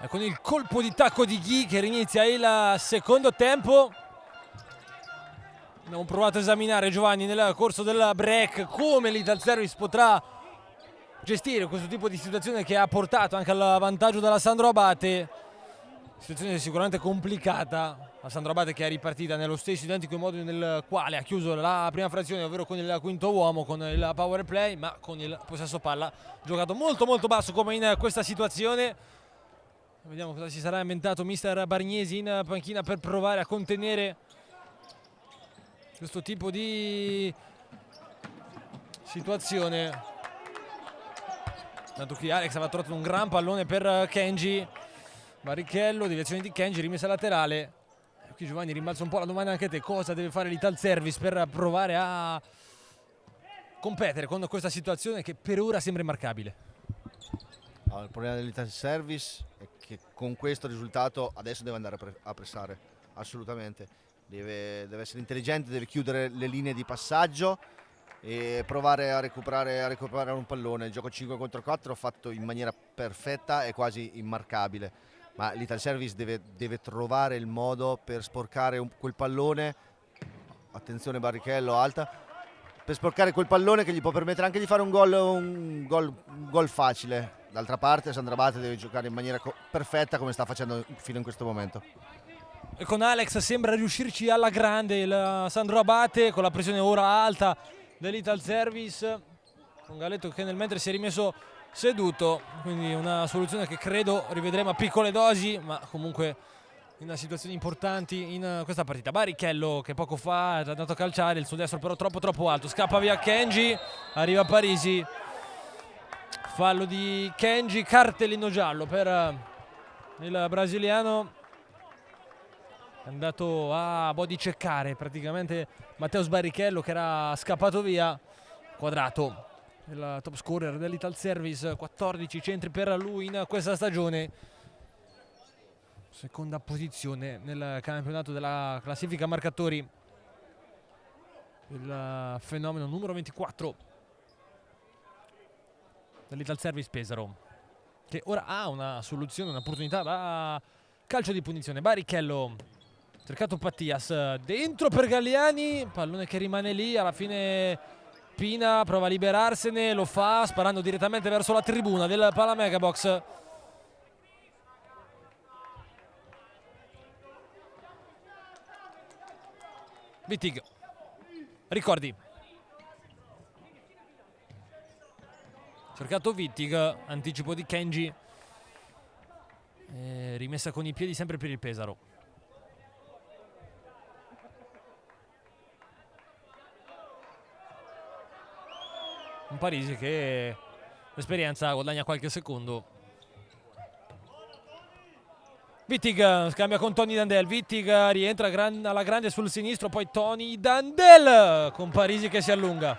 E con il colpo di tacco di Ghi che inizia il secondo tempo. Abbiamo provato a esaminare, Giovanni, nel corso del break come l'Ital Service potrà gestire questo tipo di situazione che ha portato anche al vantaggio della Sandro Abate. Situazione sicuramente complicata. La Sandro Abate che è ripartita nello stesso identico modo nel quale ha chiuso la prima frazione, ovvero con il quinto uomo, con il power play, ma con il possesso palla giocato molto basso come in questa situazione. Vediamo cosa si sarà inventato mister Bargnesi in panchina per provare a contenere questo tipo di situazione. Tanto qui Alex aveva trovato un gran pallone per Kenji. Barrichello, deviazione di Kenji, rimessa laterale. Qui Giovanni rimbalza un po' la domanda anche a te: cosa deve fare l'Ital Service per provare a competere con questa situazione che per ora sembra immarcabile? Il problema dell'Ital Service è che con questo risultato adesso deve andare a pressare, assolutamente. Deve essere intelligente, deve chiudere le linee di passaggio e provare a recuperare un pallone. Il gioco 5 contro 4 fatto in maniera perfetta è quasi immarcabile, ma l'Ital Service deve trovare il modo per sporcare quel pallone. Attenzione Barrichello, alta, per sporcare quel pallone che gli può permettere anche di fare un gol facile. D'altra parte Sandro Abate deve giocare in maniera perfetta come sta facendo fino in questo momento. E con Alex sembra riuscirci alla grande il Sandro Abate, con la pressione ora alta dell'Ital Service, con Galetto che nel mentre si è rimesso seduto, quindi una soluzione che credo rivedremo a piccole dosi, ma comunque in situazioni importanti in questa partita. Barrichello che poco fa è andato a calciare, il suo destro però troppo alto, scappa via Kenji, arriva Parisi, fallo di Kenji, cartellino giallo per il brasiliano. È andato a body checkare praticamente Matteo Barrichello che era scappato via. Quadrato, il top scorer dell'Ital Service, 14 centri per lui in questa stagione. Seconda posizione nel campionato della classifica marcatori. Il fenomeno numero 24 dell'Ital Service Pesaro, che ora ha una soluzione, un'opportunità da calcio di punizione. Barrichello, cercato Pattias, dentro per Galliani, pallone che rimane lì, alla fine Pina prova a liberarsene, lo fa sparando direttamente verso la tribuna del Palamegabox. Wittig, ricordi, cercato Wittig, anticipo di Kenji, rimessa con i piedi sempre per il Pesaro. Un Parisi che l'esperienza guadagna qualche secondo. Wittig scambia con Tony Dandel, Wittig rientra alla grande sul sinistro, poi Tony Dandel con Parisi che si allunga.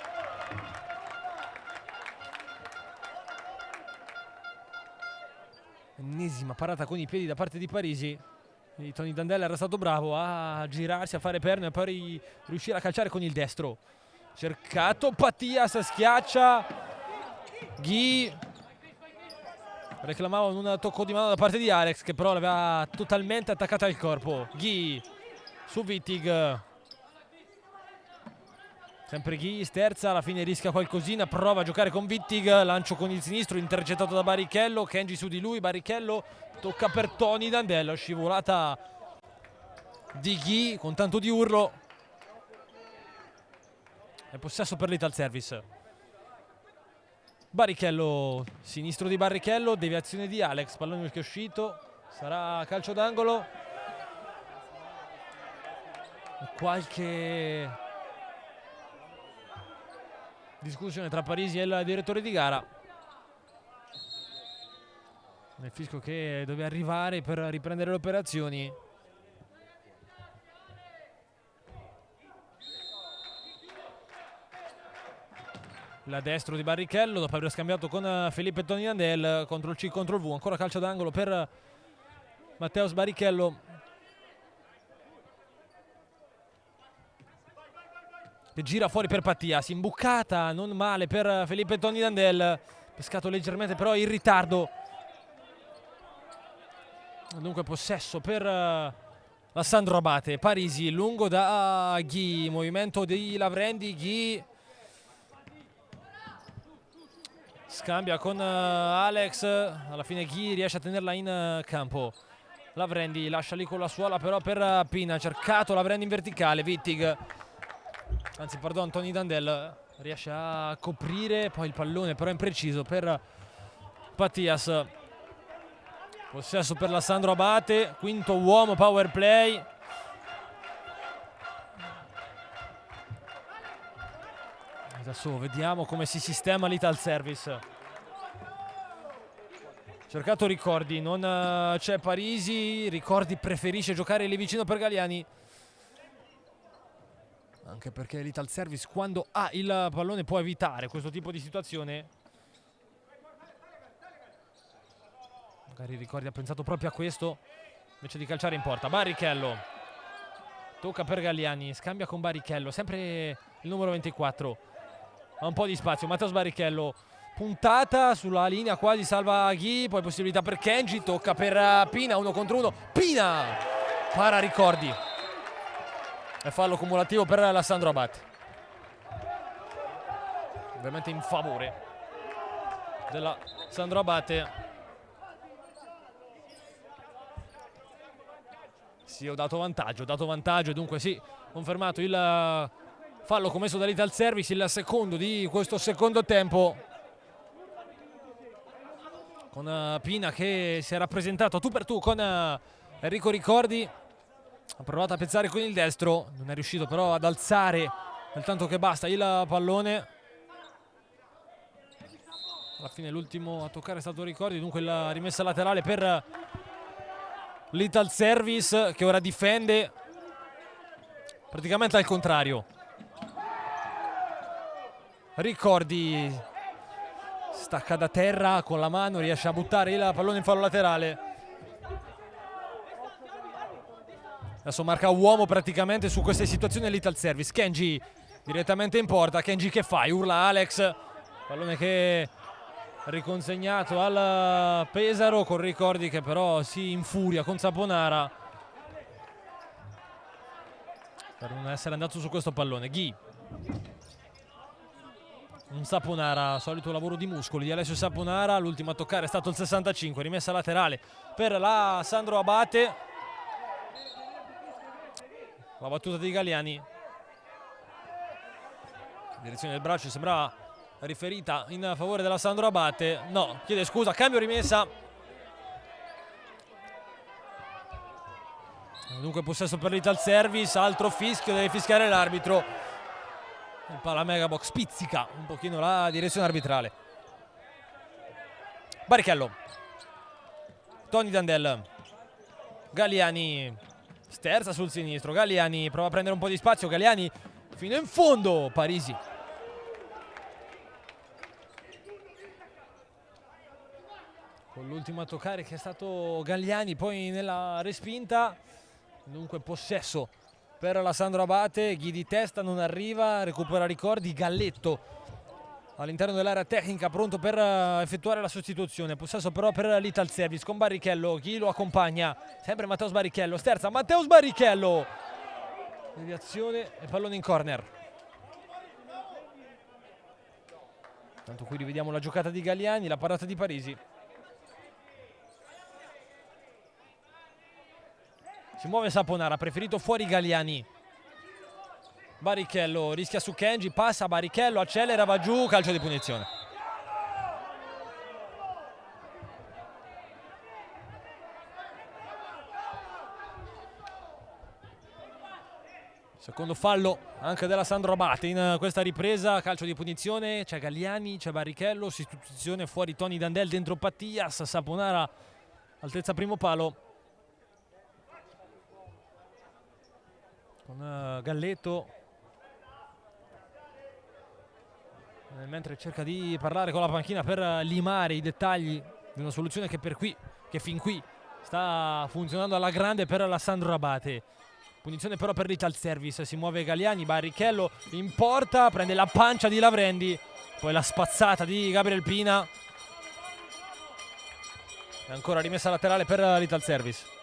Ennesima parata con i piedi da parte di Parisi. E Tony Dandel era stato bravo a girarsi, a fare perno e poi riuscire a calciare con il destro. Cercato Pattias, schiaccia Ghi, reclamava un tocco di mano da parte di Alex che però l'aveva totalmente attaccata al corpo. Ghi su Wittig, sempre Ghi sterza, alla fine rischia qualcosina, prova a giocare con Wittig, lancio con il sinistro intercettato da Barrichello, Kenji su di lui, Barrichello tocca per Tony Dandel, scivolata di Ghi con tanto di urlo. È possesso per l'Ital Service. Barrichello, sinistro di Barrichello, deviazione di Alex, pallone che è uscito, sarà calcio d'angolo. Qualche discussione tra Parisi e il direttore di gara. Nel fischio che deve arrivare per riprendere le operazioni. La destro di Barrichello dopo aver scambiato con Felipe Tony Dandel, contro il C contro il V, ancora calcio d'angolo per Matteo Barrichello che gira fuori per Pattias, imbucata non male per Felipe Tony Dandel, pescato leggermente però in ritardo Dunque possesso per la Sandro Abate. Parisi lungo da Ghi, movimento di Lavrendi. Ghi scambia con Alex, alla fine Ghi riesce a tenerla in campo. Lavrendi lascia lì con la suola però per Pina, cercato Lavrendi in verticale. Wittig, anzi pardon, Tony Dandel riesce a coprire poi il pallone però impreciso per Pattias. Possesso per la Sandro Abate, quinto uomo, power play. Adesso vediamo come si sistema l'Ital Service. Cercato Ricordi, non c'è Parisi. Ricordi preferisce giocare lì vicino per Galliani, anche perché l'Ital Service quando ha il pallone può evitare questo tipo di situazione. Magari Ricordi ha pensato proprio a questo invece di calciare in porta. Barrichello tocca per Galliani, scambia con Barrichello, sempre il numero 24, ha un po' di spazio. Matteo Barrichello, puntata sulla linea, quasi salva Ghi, poi possibilità per Kenji, tocca per Pina, 1 contro 1, Pina para Ricordi e fallo cumulativo per la Sandro Abate, ovviamente in favore della Sandro Abate. Sì, ho dato vantaggio e dunque sì, confermato il fallo commesso dall'Ital Service, il secondo di questo secondo tempo, con Pina che si è rappresentato tu per tu con Enrico Ricordi. Ha provato a pezzare con il destro, non è riuscito però ad alzare nel tanto che basta il pallone. Alla fine l'ultimo a toccare è stato Ricordi, dunque la rimessa laterale per l'Ital Service che ora difende praticamente al contrario. Ricordi stacca da terra con la mano, riesce a buttare il pallone in fallo laterale. Adesso marca uomo praticamente su queste situazioni l'Ital Service. Kenji direttamente in porta. Kenji che fa? Urla Alex. Pallone che riconsegnato al Pesaro, con Ricordi che però si infuria con Saponara per non essere andato su questo pallone. Ghi, un Saponara, solito lavoro di muscoli di Alessio Saponara. L'ultimo a toccare è stato il 65, rimessa laterale per la Sandro Abate. La battuta di Galliani, direzione del braccio sembrava riferita in favore della Sandro Abate. No, chiede scusa, cambio rimessa. Dunque possesso per l'Ital Service, altro fischio, deve fischiare l'arbitro. Il palla Megabox pizzica un pochino la direzione arbitrale. Barrichello, Tony Dandel, Galliani sterza sul sinistro. Galliani prova a prendere un po' di spazio. Galliani fino in fondo. Parisi con l'ultimo a toccare che è stato Galliani, poi nella respinta. Dunque possesso per la Sandro Abate. Ghi di testa non arriva, recupera Ricordi. Galletto all'interno dell'area tecnica pronto per effettuare la sostituzione. Possesso però per l'Ital Service con Barrichello. Chi lo accompagna? Sempre Matteo Barrichello. Sterza Matteo Barrichello, deviazione e pallone in corner. Tanto qui rivediamo la giocata di Galliani, la parata di Parisi. Si muove Saponara, preferito fuori Galliani. Barrichello rischia su Kenji, passa Barrichello, accelera, va giù, calcio di punizione. Secondo fallo anche della Sandro Abate in questa ripresa, calcio di punizione. C'è Galliani, c'è Barrichello, sostituzione fuori Tony Dandel, dentro Pattias. Saponara altezza primo palo con Galletto, mentre cerca di parlare con la panchina per limare i dettagli di una soluzione che fin qui sta funzionando alla grande per la Sandro Abate. Punizione però per l'Ital Service. Si muove Galliani, Barrichello in porta, prende la pancia di Lavrendi, poi la spazzata di Gabriel Pina. E ancora rimessa laterale per l'Ital Service.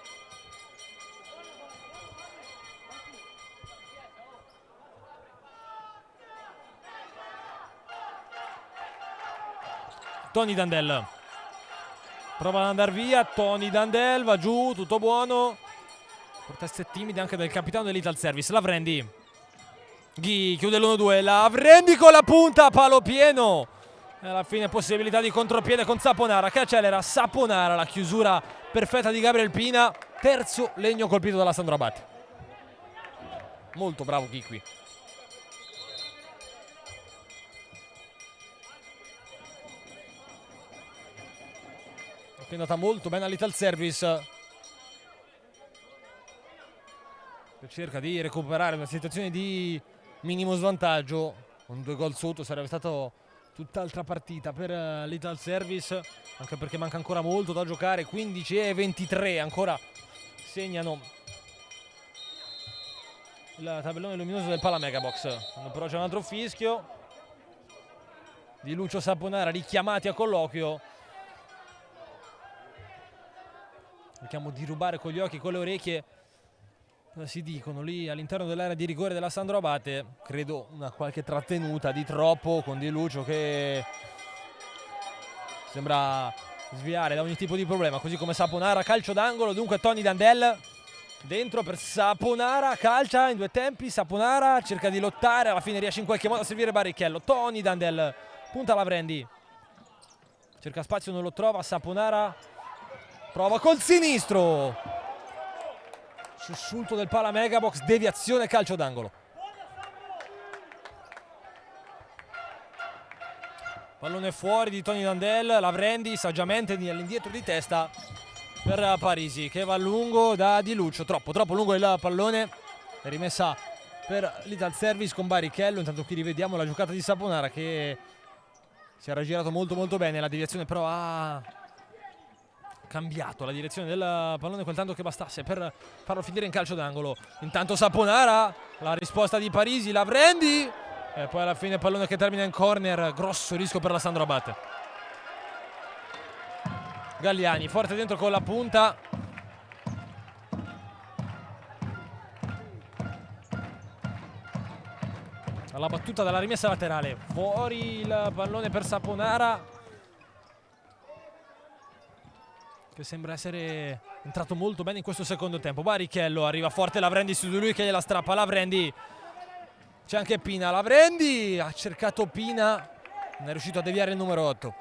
Tony Dandel prova ad andare via. Tony Dandel va giù, tutto buono. Proteste timide anche del capitano dell'Ital Service. Lavrendi, Ghi chiude l'1-2. Lavrendi con la punta, palo pieno. E alla fine possibilità di contropiede con Saponara che accelera. Saponara, la chiusura perfetta di Gabriel Pina. Terzo legno colpito dalla Sandro Abate. Molto bravo Ghi qui. È andata molto bene all'Ital Service, che cerca di recuperare una situazione di minimo svantaggio. Con 2 gol sotto sarebbe stata tutt'altra partita per l'Ital Service, anche perché manca ancora molto da giocare. 15:23 ancora segnano il tabellone luminoso del Pala Megabox. Quando però c'è un altro fischio di Lucio Saponara, richiamati a colloquio. Cerchiamo di rubare con gli occhi, con le orecchie. Cosa si dicono lì all'interno dell'area di rigore della Sandro Abate? Credo una qualche trattenuta di troppo con Di Lucio, che sembra sviare da ogni tipo di problema, così come Saponara. Calcio d'angolo, dunque Tony Dandel dentro per Saponara, calcia in 2 tempi. Saponara cerca di lottare, alla fine riesce in qualche modo a servire Barrichello. Tony Dandel punta Lavrendi, cerca spazio, non lo trova. Saponara prova col sinistro, sussulto del Pala Megabox, deviazione, calcio d'angolo. Pallone fuori di Tony Dandel. Lavrendi saggiamente all'indietro di testa per Parisi, che va a lungo da Di Lucio. Troppo lungo il pallone. È rimessa per l'Ital Service con Barrichello. Intanto qui rivediamo la giocata di Saponara, che si era girato molto bene. La deviazione però ha cambiato la direzione del pallone quel tanto che bastasse per farlo finire in calcio d'angolo. Intanto Saponara, la risposta di Parisi. Lavrendi, e poi alla fine pallone che termina in corner. Grosso rischio per la Sandro Abate. Galliani forte dentro con la punta. Alla battuta dalla rimessa laterale, fuori il pallone per Saponara, che sembra essere entrato molto bene in questo secondo tempo. Barrichello, arriva forte Lavrendi su di lui, che gliela strappa. Lavrendi, c'è anche Pina. Lavrendi ha cercato Pina, non è riuscito a deviare il numero 8.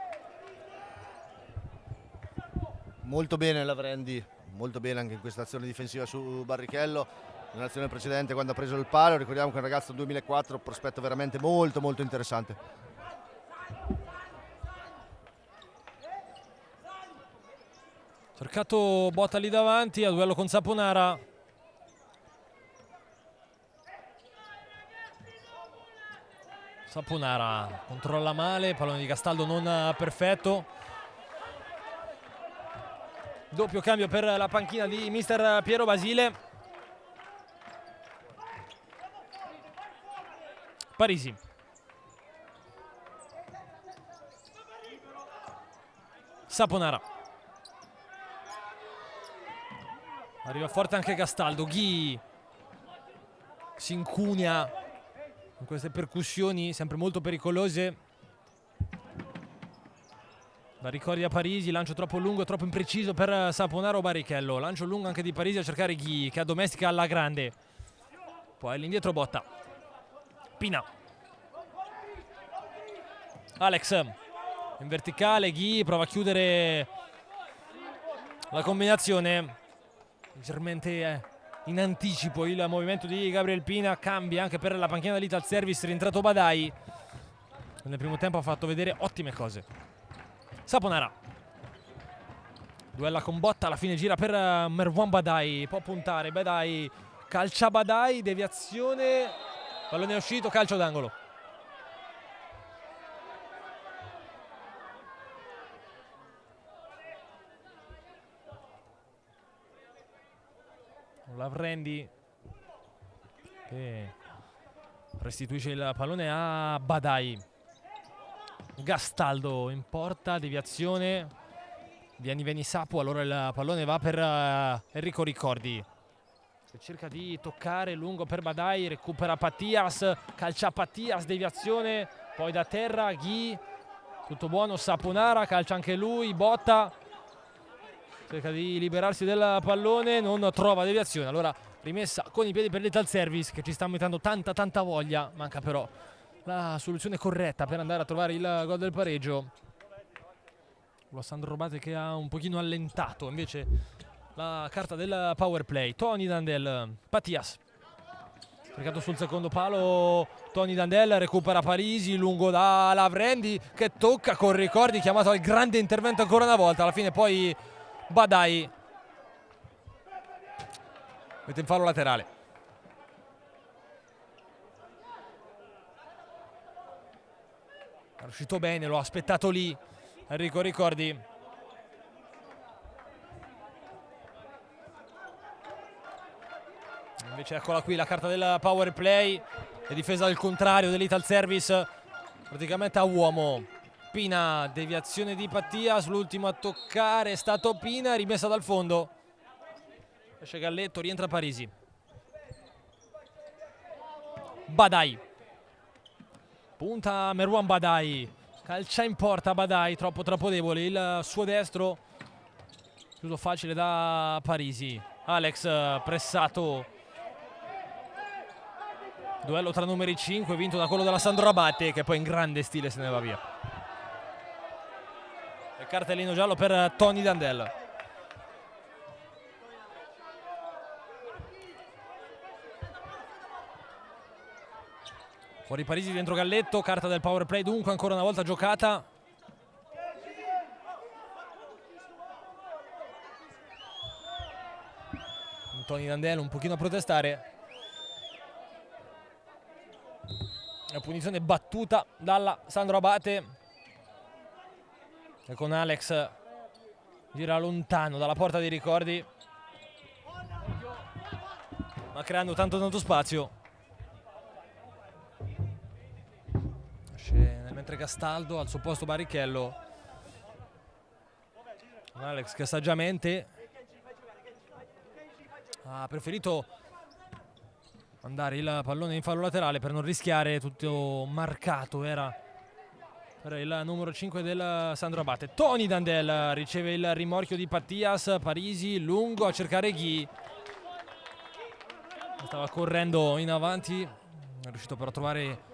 Molto bene Lavrendi, molto bene anche in questa azione difensiva su Barrichello. Nell'azione precedente, quando ha preso il palo, ricordiamo che è un ragazzo 2004, prospetto veramente molto interessante. Cercato Botta lì davanti, a duello con Saponara. Saponara controlla male, pallone di Castaldo non perfetto. Doppio cambio per la panchina di mister Piero Basile. Parisi. Saponara. Arriva forte anche Castaldo. Ghi si incunia con queste percussioni sempre molto pericolose. La ricordia Parisi, lancio troppo lungo, troppo impreciso per Saponara o Barrichello. Lancio lungo anche di Parisi a cercare Ghi, che addomestica alla grande. Poi all'indietro Botta. Pina. Alex in verticale, Ghi prova a chiudere la combinazione. Leggermente in anticipo il movimento di Gabriel Pina. Cambia anche per la panchina dell'Ital Service, rientrato Badai. Nel primo tempo ha fatto vedere ottime cose. Saponara duella con Botta, alla fine gira per Merwan Badai, può puntare Badai, calcia Badai, deviazione, pallone è uscito, calcio d'angolo. Lavrendi che restituisce il pallone a Badai. Gastaldo in porta, deviazione, vieni Sapu, allora il pallone va per Enrico Ricordi, che cerca di toccare lungo per Badai, recupera Pattias, calcia Pattias, deviazione, poi da terra Ghi, tutto buono, Saponara, calcia anche lui, botta, cerca di liberarsi del pallone, non trova deviazione, allora rimessa con i piedi per Lethal Service, che ci sta mettendo tanta voglia, manca però la soluzione corretta per andare a trovare il gol del pareggio. Lo Sandro Abate che ha un pochino allentato invece la carta del power play. Tony Dandel, Pattias, cercato sul secondo palo, Tony Dandel recupera Parisi, lungo da Lavrendi che tocca con Ricordi, chiamato al grande intervento ancora una volta, alla fine poi Badai mette in fallo laterale. È uscito bene, lo ha aspettato lì Enrico Ricordi. Invece eccola qui la carta del power play, è difesa al contrario dell'Ital Service, praticamente a uomo. Pina, deviazione di Pattias, l'ultimo a toccare è stato Pina, rimessa dal fondo. Esce Galletto, rientra Parisi. Badai. Punta Merwan Badai. Calcia in porta Badai, troppo debole. Il suo destro. Chiuso facile da Parisi. Alex pressato. Duello tra numeri 5, vinto da quello della Sandro Abate, che poi in grande stile se ne va via. E cartellino giallo per Tony Dandel. Fuori Parisi, dentro Galletto, carta del power play dunque ancora una volta giocata. Tony Dandel un pochino a protestare. La punizione battuta dalla Sandro Abate. E con Alex gira lontano dalla porta dei Ricordi, ma creando tanto spazio. Mentre Castaldo al suo posto Barrichello. Alex che saggiamente ha preferito mandare il pallone in fallo laterale per non rischiare, tutto marcato era per il numero 5 del Sandro Abate. Tony Dandel riceve il rimorchio di Pattias, Parisi lungo a cercare Ghi, stava correndo in avanti, è riuscito però a trovare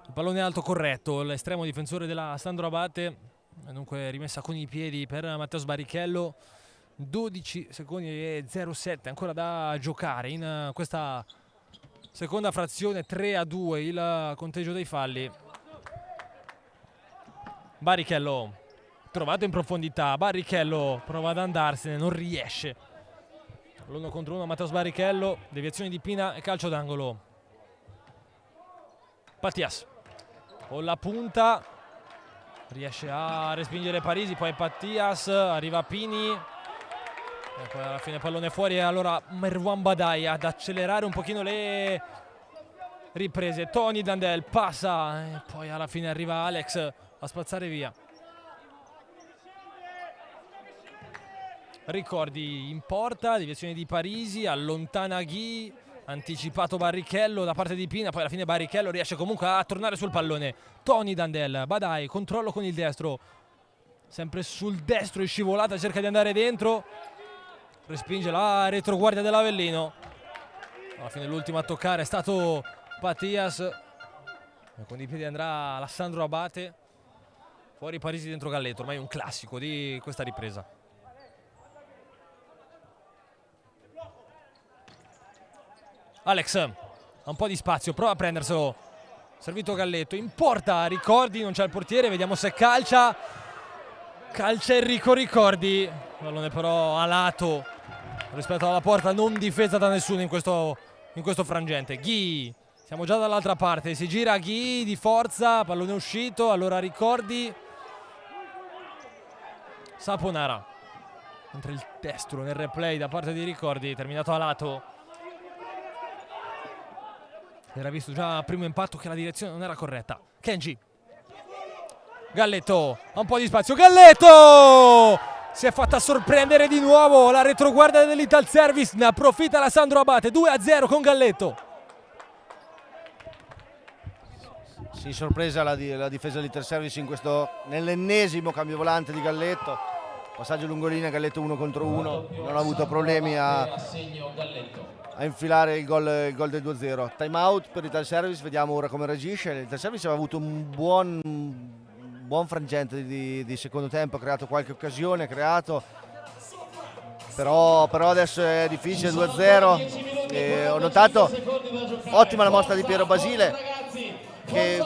il pallone alto corretto, l'estremo difensore della Sandro Abate, e dunque rimessa con i piedi per Matteo Sbarichello. 12 secondi e 07 ancora da giocare in questa seconda frazione. 3-2 il conteggio dei falli. Barrichello trovato in profondità, Barrichello prova ad andarsene, non riesce. L'1 contro 1 Matteo Sbarichello, deviazione di Pina e calcio d'angolo. Pattias con la punta riesce a respingere Parisi, poi Pattias, arriva Pini e poi alla fine pallone fuori, e allora Merwan Badai ad accelerare un pochino le riprese. Tony Dandel passa e poi alla fine arriva Alex a spazzare via. Ricordi in porta, deviazione di Parisi, allontana Ghi, anticipato Barrichello da parte di Pina, poi alla fine Barrichello riesce comunque a tornare sul pallone. Tony Dandel, Badai, controllo con il destro, sempre sul destro in scivolata, cerca di andare dentro, respinge la retroguardia dell'Avellino. Alla fine l'ultimo a toccare è stato Pattias, e con i piedi andrà la Sandro Abate. Fuori Parisi, dentro Galletto, ormai un classico di questa ripresa. Alex ha un po' di spazio, prova a prenderselo, servito Galletto, in porta Ricordi, non c'è il portiere, vediamo se calcia Enrico Ricordi, pallone però a lato rispetto alla porta, non difesa da nessuno in questo frangente. Ghi, siamo già dall'altra parte, si gira Ghi di forza, pallone uscito, allora Ricordi, Saponara, mentre il destro nel replay da parte di Ricordi, terminato a lato. Era visto già a primo impatto che la direzione non era corretta. Kenji, Galletto ha un po' di spazio, Galletto Si è fatta sorprendere di nuovo la retroguardia dell'Italservice, ne approfitta la Sandro Abate, 2-0 con Galletto. Sì, sorpresa la difesa dell'Italservice nell'ennesimo cambio volante di Galletto. Passaggio lungolinea, Galletto 1 contro 1, non ha avuto problemi a infilare il gol del 2-0. Time out per l'Italservice, vediamo ora come reagisce. L'Italservice aveva avuto un buon frangente di secondo tempo, ha creato qualche occasione, però adesso è difficile, 2-0. Ho notato ottima la mossa di Piero Basile, che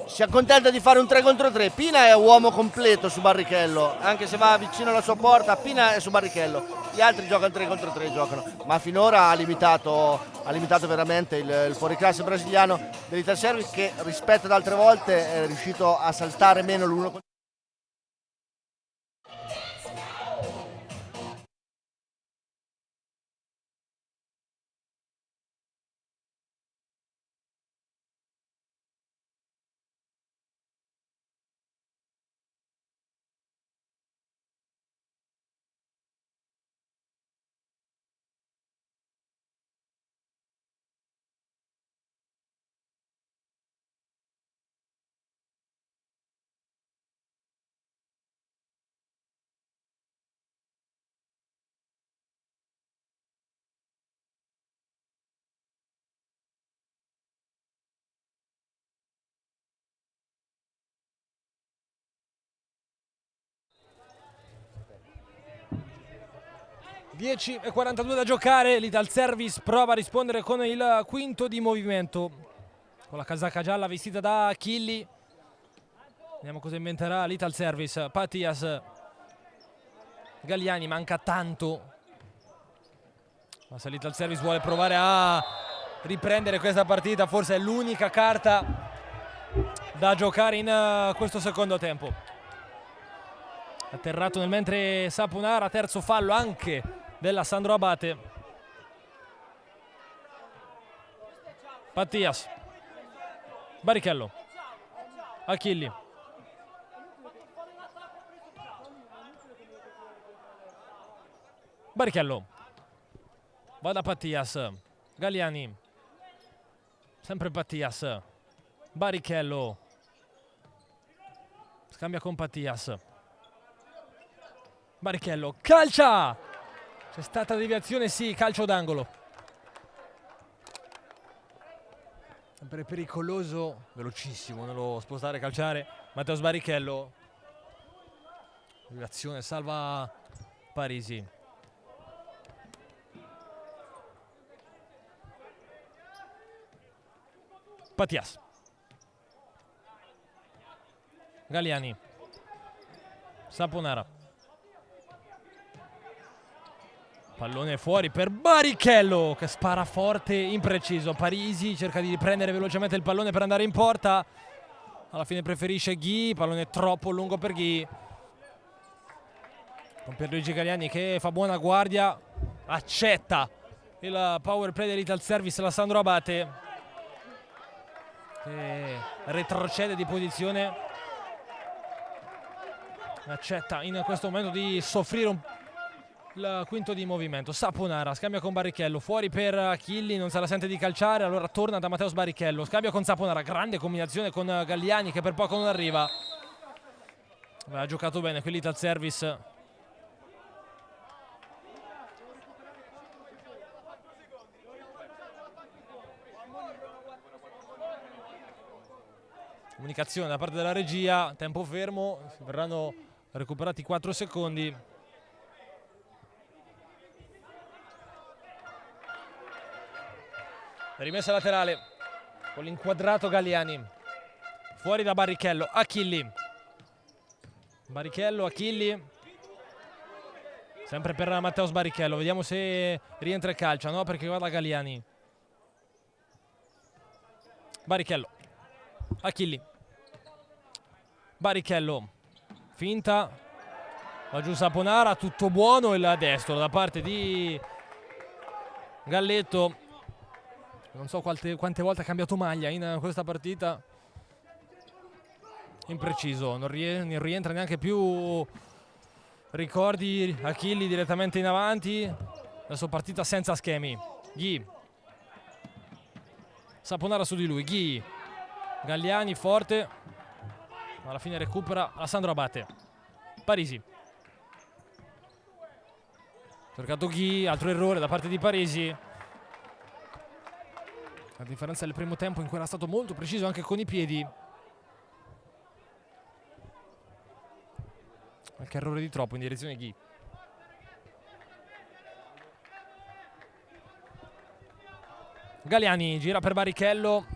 si accontenta di fare un 3 contro 3. Pina è uomo completo su Barrichello, anche se va vicino alla sua porta. Pina è su Barrichello, gli altri giocano 3 contro 3, ma finora ha limitato veramente il fuoriclasse brasiliano dell'Italservice, che rispetto ad altre volte è riuscito a saltare meno l'uno contro. e 42 da giocare, l'Italservice prova a rispondere con il quinto di movimento, con la casacca gialla vestita da Achilli. Vediamo cosa inventerà l'Italservice. Patias, Galliani, manca tanto, ma se l'Italservice vuole provare a riprendere questa partita, forse è l'unica carta da giocare in questo secondo tempo. Atterrato nel mentre Saponara, terzo fallo anche della Sandro Abate. Pattias, Barrichello, Achilli, Barrichello, va da Pattias, Galliani, sempre Pattias, Barrichello, scambia con Pattias, Barrichello, calcia! C'è stata deviazione, sì, calcio d'angolo. Sempre pericoloso, velocissimo nello spostare e calciare Matteo Barrichello. Deviazione, salva Parisi. Patias, Galliani, Saponara. Pallone fuori per Barrichello, che spara forte, impreciso. Parisi cerca di riprendere velocemente il pallone per andare in porta. Alla fine preferisce Ghi, pallone troppo lungo per Ghi. Con Pierluigi Galliani che fa buona guardia, accetta il power play dell'Italservice, la Sandro Abate, che retrocede di posizione. Accetta in questo momento di soffrire il quinto di movimento. Saponara scambia con Barrichello, fuori per Achilli, non se la sente di calciare, allora torna da Matteo Barrichello, scambia con Saponara, grande combinazione con Galliani che per poco non arriva. Ha giocato bene qui l'Italservice. Comunicazione da parte della regia, tempo fermo, verranno recuperati 4 secondi. Rimessa laterale con l'inquadrato Galliani, fuori da Barrichello, Achilli, Barrichello, Achilli, sempre per Matteo Barrichello, vediamo se rientra e calcia, no, perché guarda Galliani. Barrichello, Achilli, Barrichello, finta, va giù Saponara, tutto buono, il destro da parte di Galletto. Non so quante volte ha cambiato maglia in questa partita. Impreciso, non rientra neanche più ricordi Achilli direttamente in avanti. Adesso partita senza schemi. Ghi. Saponara su di lui. Ghi. Galliani forte. Alla fine recupera Alessandro Abate. Parisi. Cercato Ghi. Altro errore da parte di Parisi. A differenza del primo tempo in cui era stato molto preciso anche con i piedi. Qualche errore di troppo in direzione Ghi. Galliani gira per Barrichello.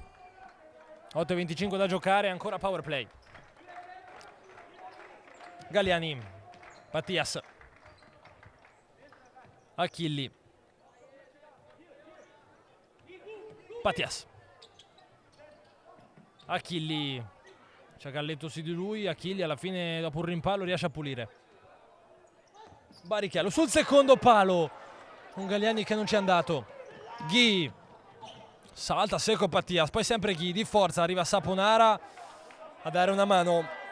8:25 da giocare, ancora power play. Galliani. Mattias. Achilli. Mattias. Achilli. C'è Galletto su di lui. Achilli alla fine dopo un rimpallo riesce a pulire. Barrichello sul secondo palo. Un Galliani che non ci è andato. Ghi. Salta secco Mattias. Poi sempre Ghi di forza. Arriva Saponara a dare una mano.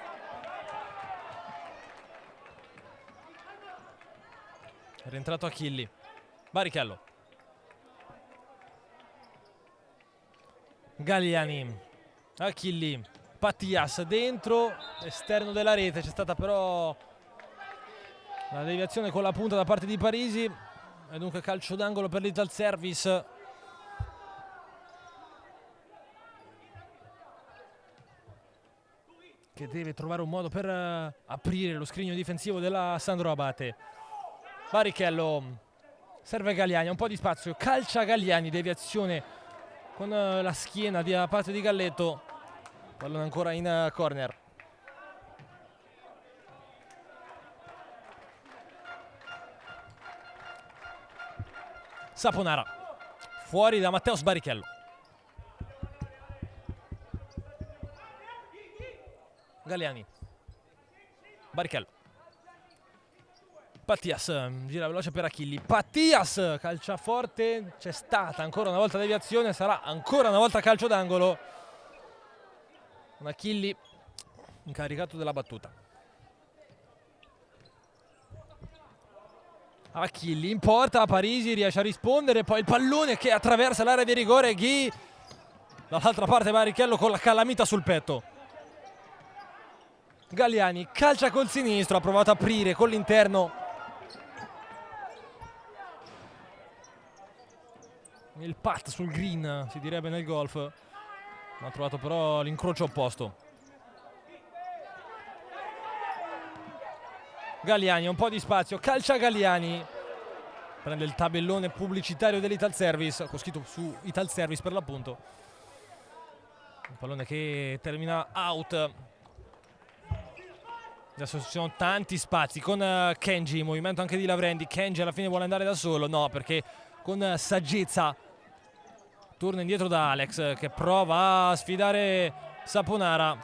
È rientrato Achilli. Barrichello. Galliani. Achilli. Mattias dentro, esterno della rete. C'è stata però la deviazione con la punta da parte di Parisi. E dunque calcio d'angolo per l'Ital Service. Che deve trovare un modo per aprire lo scrigno difensivo della Sandro Abate. Barrichello. Serve Galliani, un po' di spazio. Calcia Galliani, deviazione con la schiena da parte di Galletto. Pallone ancora in corner. Saponara. Fuori da Matteus Barrichello. Galliani. Barrichello. Mattias gira veloce per Achilli. Mattias calcia forte. C'è stata ancora una volta deviazione. Sarà ancora una volta calcio d'angolo. Achilli incaricato della battuta. Achilli in porta, Parisi riesce a rispondere, poi il pallone che attraversa l'area di rigore. Ghi dall'altra parte, Barrichello con la calamita sul petto. Galliani calcia col sinistro, ha provato a aprire con l'interno. Il pat sul green si direbbe nel golf. Ha trovato però l'incrocio opposto. Galliani, un po' di spazio, calcia Galliani. Prende il tabellone pubblicitario dell'Ital Service, con scritto su Ital Service per l'appunto. Un pallone che termina out. Adesso ci sono tanti spazi con Kenji, movimento anche di Lavrendi. Kenji alla fine vuole andare da solo, no, perché con saggezza torna indietro da Alex che prova a sfidare Saponara.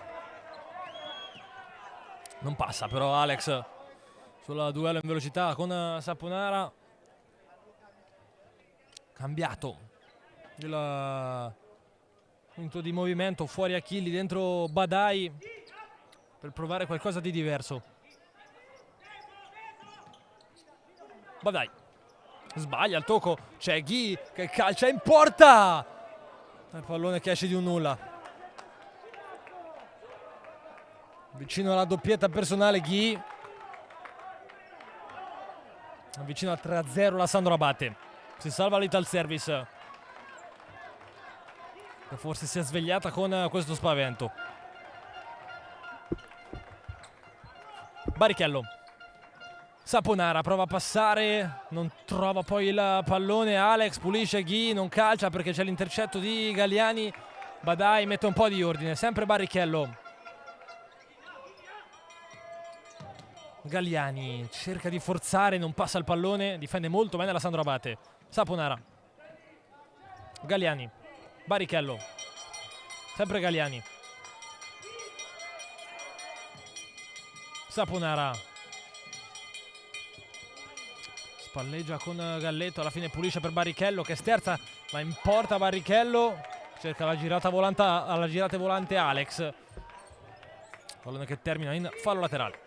Non passa però Alex sul duello in velocità con Saponara. Cambiato il punto di movimento, fuori Achilli, dentro Badai per provare qualcosa di diverso. Badai sbaglia il tocco, c'è Ghi che calcia in porta. Il pallone che esce di un nulla. Vicino alla doppietta personale Ghi. Vicino al 3-0 la Sandro Abate. Si salva l'Ital Service, che forse si è svegliata con questo spavento. Barrichello. Saponara prova a passare, non trova poi il pallone. Alex pulisce, Ghi non calcia perché c'è l'intercetto di Galliani. Badai mette un po' di ordine, sempre Barrichello. Galliani cerca di forzare, non passa il pallone, difende molto bene la Sandro Abate. Saponara. Galliani. Barrichello. Sempre Galliani. Saponara. Spalleggia con Galletto, alla fine pulisce per Barrichello che sterza, ma in porta Barrichello. Cerca la girata volante Alex. Pallone che termina in fallo laterale.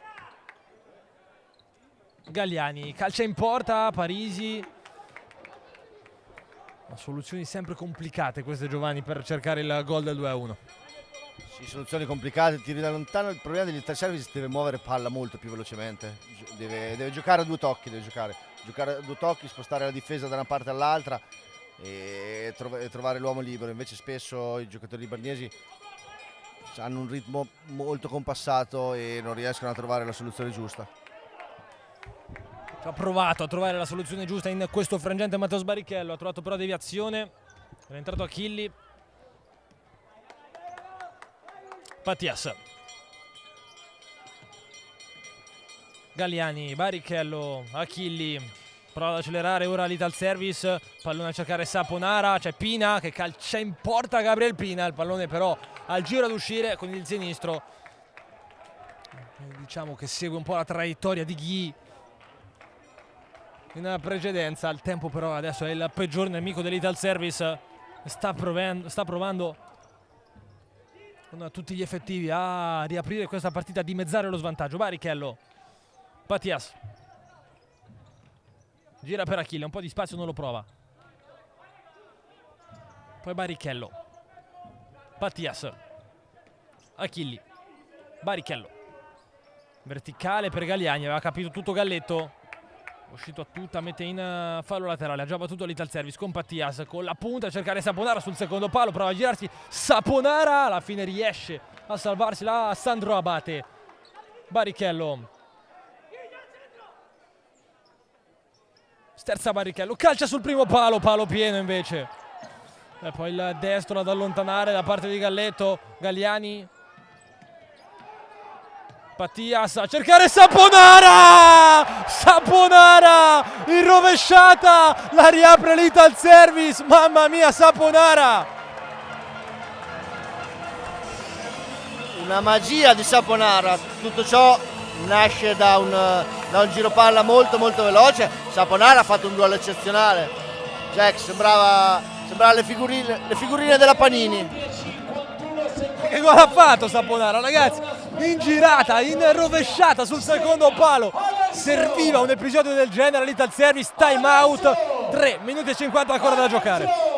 Galliani calcia in porta, Parisi. Soluzioni sempre complicate queste, Giovanni, per cercare il gol del 2-1. Sì, soluzioni complicate, tiri da lontano. Il problema degli Ital Service deve muovere palla molto più velocemente, deve giocare a due tocchi, giocare a due tocchi, spostare la difesa da una parte all'altra e trovare l'uomo libero. Invece spesso i giocatori barniesi hanno un ritmo molto compassato e non riescono a trovare la soluzione giusta. Ha provato a trovare la soluzione giusta in questo frangente Matteo Barrichello, ha trovato però deviazione, è entrato Achilli. Pattias, Galliani, Barrichello, Achilli, prova ad accelerare ora l'Ital Service, pallone a cercare Saponara, c'è Pina che calcia in porta, Gabriel Pina, il pallone però al giro ad uscire con il sinistro, diciamo che segue un po' la traiettoria di Ghi in precedenza. Il tempo però adesso è il peggior nemico dell'Ital Service, sta provando con tutti gli effettivi a riaprire questa partita, a dimezzare lo svantaggio. Barrichello, Pattias, gira per Achille, un po' di spazio non lo prova, poi Barrichello, Pattias, Achilli, Barrichello, verticale per Galliani, aveva capito tutto Galletto, uscito a tutta, mette in fallo laterale, ha già battuto l'Ital Service con Pattias, con la punta a cercare Saponara sul secondo palo, prova a girarsi Saponara, alla fine riesce a salvarsi la Sandro Abate. Barrichello, sterza Barrichello, calcia sul primo palo, palo pieno invece, e poi il destro ad allontanare da parte di Galletto. Galliani, Pattias a cercare Saponara! Saponara in rovesciata, la riapre l'Ital Service, mamma mia, Saponara! Una magia di Saponara, tutto ciò nasce da un giro palla molto veloce. Saponara ha fatto un duello eccezionale. Jack sembrava le figurine della Panini. Che gol ha fatto Saponara, ragazzi? In girata, in rovesciata sul secondo palo. Serviva un episodio del genere, l'Ital Service, time out, 3 minuti e 50 ancora da giocare.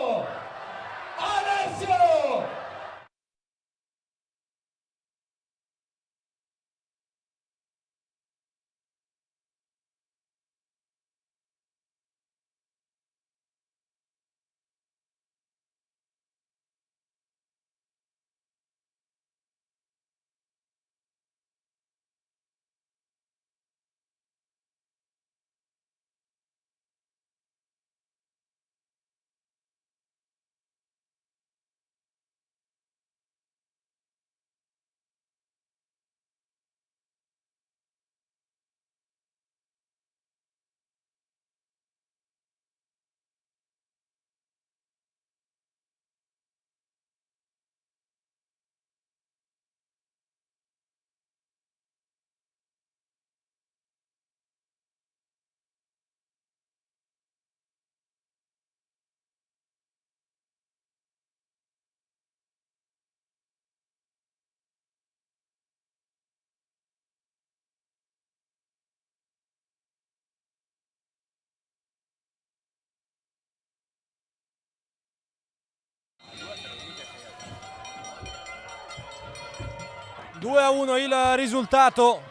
Due a 1 il risultato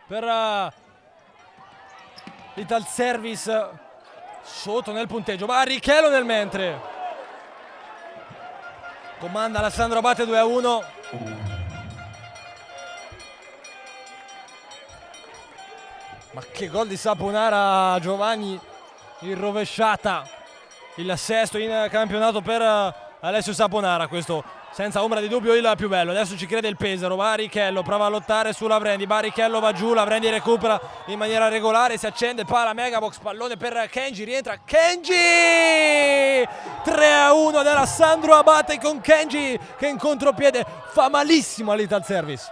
per l'Ital Service, sotto nel punteggio. Barrichello nel mentre comanda Alessandro Abate, 2 a 1. Ma che gol di Saponara, Giovanni, in rovesciata, il sesto in campionato per Alessio Saponara, questo senza ombra di dubbio il più bello. Adesso ci crede il Pesaro. Barrichello prova a lottare su Lavrendi, Barrichello va giù, Lavrendi recupera in maniera regolare, si accende, palla Megabox, pallone per Kenji, rientra Kenji, 3 a 1 della Sandro Abate con Kenji che in contropiede fa malissimo all'Ital Service.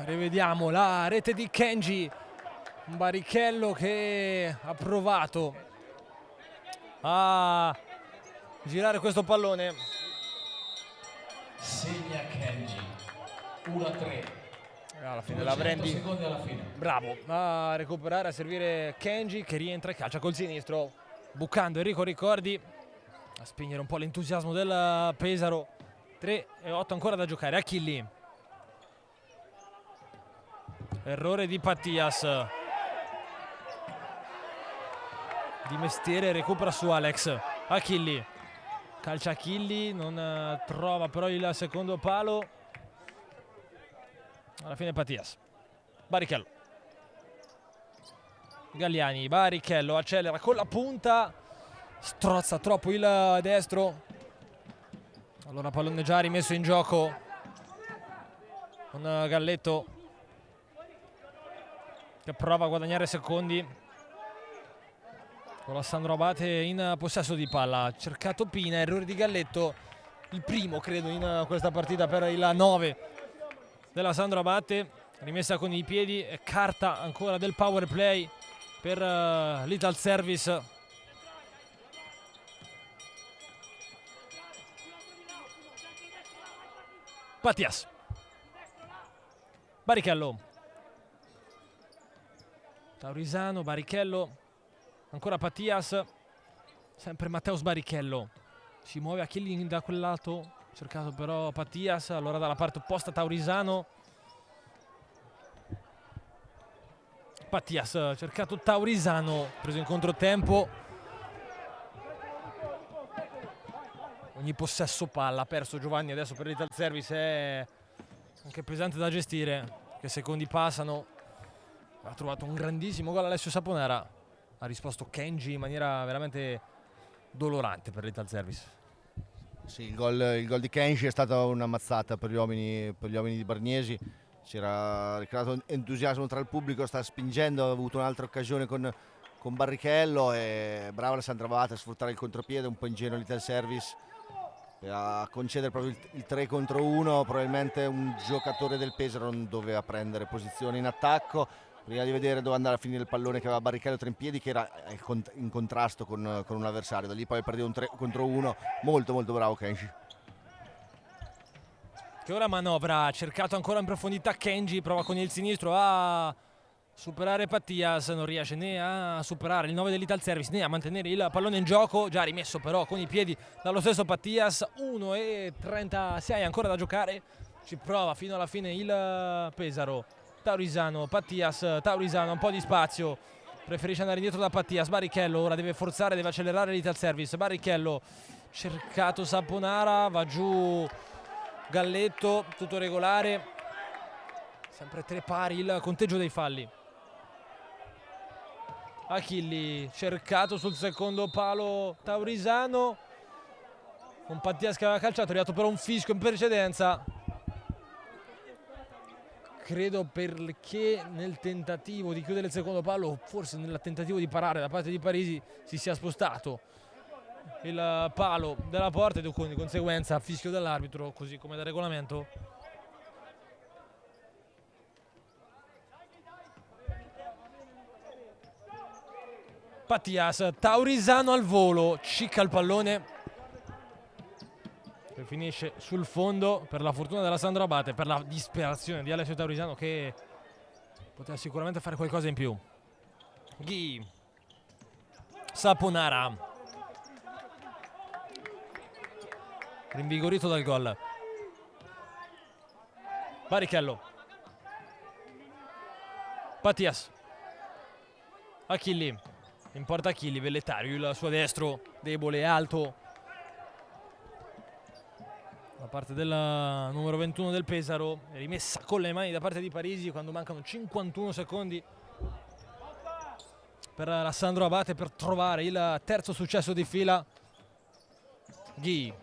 Rivediamo la rete di Kenji, un Barrichello che ha provato a girare questo pallone. segna Kenji 1-3. Alla fine la Brandi, secondi alla fine. bravo a recuperare, a servire Kenji che rientra e calcia col sinistro, bucando Enrico Ricordi a spegnere un po' l'entusiasmo del Pesaro. 3-8 ancora da giocare. Achilli, errore di Pattias, di mestiere recupera su Alex. Achilli, calcia Achilli, non trova però il secondo palo. Alla fine Pattias. Barrichello, Galliani, Barrichello accelera con la punta, strozza troppo il destro. Allora pallone già rimesso in gioco con Galletto che prova a guadagnare secondi con Alessandro Abate in possesso di palla. Ha cercato Pina, errore di Galletto, il primo credo in questa partita per il 9 della Sandro Abate. Rimessa con i piedi e carta ancora del power play per l'Ital Service. Pattias, Barrichello, Taurisano, Barrichello, ancora Pattias, sempre Matteus Barrichello, si muove Achilli da quel lato, cercato però Pattias, allora dalla parte opposta Taurisano. Pattias, cercato Taurisano, preso in controtempo. Ogni possesso palla perso Giovanni adesso per l'Ital Service è anche pesante da gestire, che secondi passano. Ha trovato un grandissimo gol Alessio Saponara, ha risposto Kenji in maniera veramente dolorante per l'Ital Service. Sì, il gol di Kenji è stata una mazzata per gli uomini di Bargnesi. C'era ricreato entusiasmo tra il pubblico, sta spingendo, ha avuto un'altra occasione con Barrichello e bravo Alessandro Abate a sfruttare il contropiede, un po' ingenuo l'Ital Service a concedere proprio il 3 contro 1. Probabilmente un giocatore del Pesaro non doveva prendere posizione in attacco prima di vedere dove andare a finire il pallone che aveva Barrichello tre in piedi, che era in contrasto con un avversario. Da lì poi perdeva un 3 contro 1, molto molto bravo Kenji, che ora manovra. Ha cercato ancora in profondità Kenji, prova con il sinistro a superare Pattias, non riesce né a superare il 9 dell'Ital Service né a mantenere il pallone in gioco, già rimesso però con i piedi dallo stesso Pattias. 1:36 ancora da giocare, ci prova fino alla fine il Pesaro. Taurisano, Pattias, Taurisano, un po' di spazio, preferisce andare indietro da Pattias. Barrichello ora deve forzare, deve accelerare l'Ital Service. Barrichello, cercato Saponara, va giù Galletto, tutto regolare, sempre 3 pari il conteggio dei falli. Achilli, cercato sul secondo palo Taurisano, con Pattias che aveva calciato, è arrivato però un fischio in precedenza, credo perché nel tentativo di chiudere il secondo palo, forse nel tentativo di parare da parte di Parisi, si sia spostato il palo della porta e di conseguenza fischio dell'arbitro, così come da regolamento. Pattias, Taurisano al volo, cicca il pallone che finisce sul fondo per la fortuna della Sandro Abate, per la disperazione di Alessio Taurisano che poteva sicuramente fare qualcosa in più. Ghi, Saponara, rinvigorito dal gol. Barrichello, Pattias, Achilli, in porta Achilli, Velletario, il suo destro debole e alto da parte del numero 21 del Pesaro, è rimessa con le mani da parte di Parisi quando mancano 51 secondi per Alessandro Abate per trovare il terzo successo di fila. Ghi,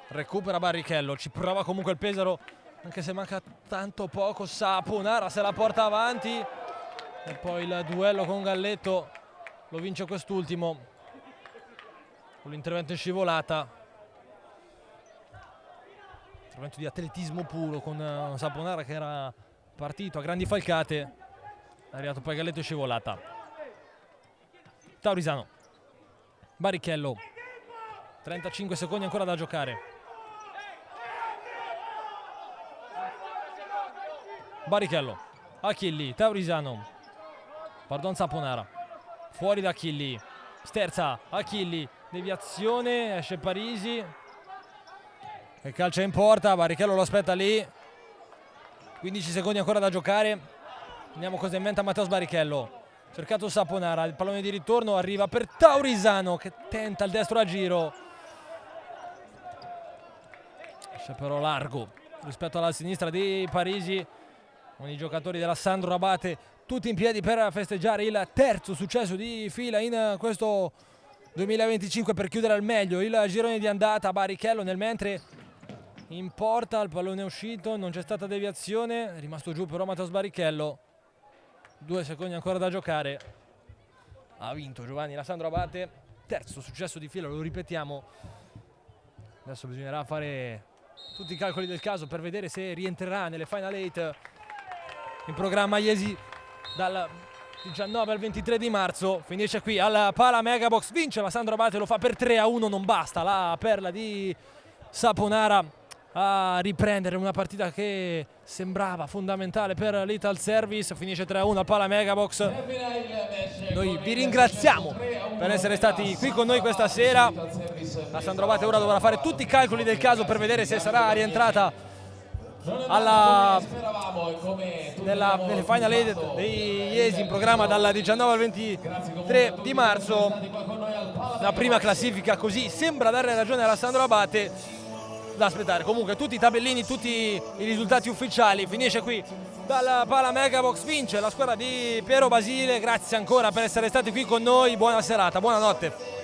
recupera Barrichello, ci prova comunque il Pesaro anche se manca tanto poco. Saponara se la porta avanti e poi il duello con Galletto lo vince quest'ultimo con l'intervento in scivolata, intervento di atletismo puro con Saponara che era partito a grandi falcate, è arrivato poi Galletto in scivolata. Taurisano, Barrichello, 35 secondi ancora da giocare. Barrichello, Achilli, Taurisano, pardon Saponara, fuori da Achilli, sterza, Achilli, deviazione, esce Parisi e calcia in porta, Barrichello lo aspetta lì, 15 secondi ancora da giocare, vediamo cosa inventa Matteo Barrichello, cercato Saponara, il pallone di ritorno arriva per Taurisano che tenta il destro a giro, esce però largo rispetto alla sinistra di Parisi, con i giocatori della Sandro Abate tutti in piedi per festeggiare il terzo successo di fila in questo 2025 per chiudere al meglio il girone di andata. Barrichello nel mentre in porta, il pallone è uscito, non c'è stata deviazione, è rimasto giù però Matteo Barrichello, 2 secondi ancora da giocare, ha vinto Giovanni la Sandro Abate, terzo successo di fila, lo ripetiamo, adesso bisognerà fare tutti i calcoli del caso per vedere se rientrerà nelle Final 8 in programma Iesi dal 19 al 23 di marzo. Finisce qui alla Pala Megabox, vince la Sandro Abate, lo fa per 3-1, non basta la perla di Saponara a riprendere una partita che sembrava fondamentale per l'Ital Service. Finisce 3-1 al Pala Megabox. Noi vi ringraziamo per essere stati qui con noi questa sera. La Sandro Abate ora dovrà fare tutti i calcoli del caso per vedere se sarà rientrata nelle Final 8 dei Iesi in programma dal 19 al 23 di marzo. La prima classifica così sembra dare ragione alla Sandro Abate, da aspettare comunque tutti i tabellini, tutti i risultati ufficiali. Finisce qui dalla Pala Megabox, vince la squadra di Piero Basile. Grazie ancora per essere stati qui con noi, buona serata, buonanotte.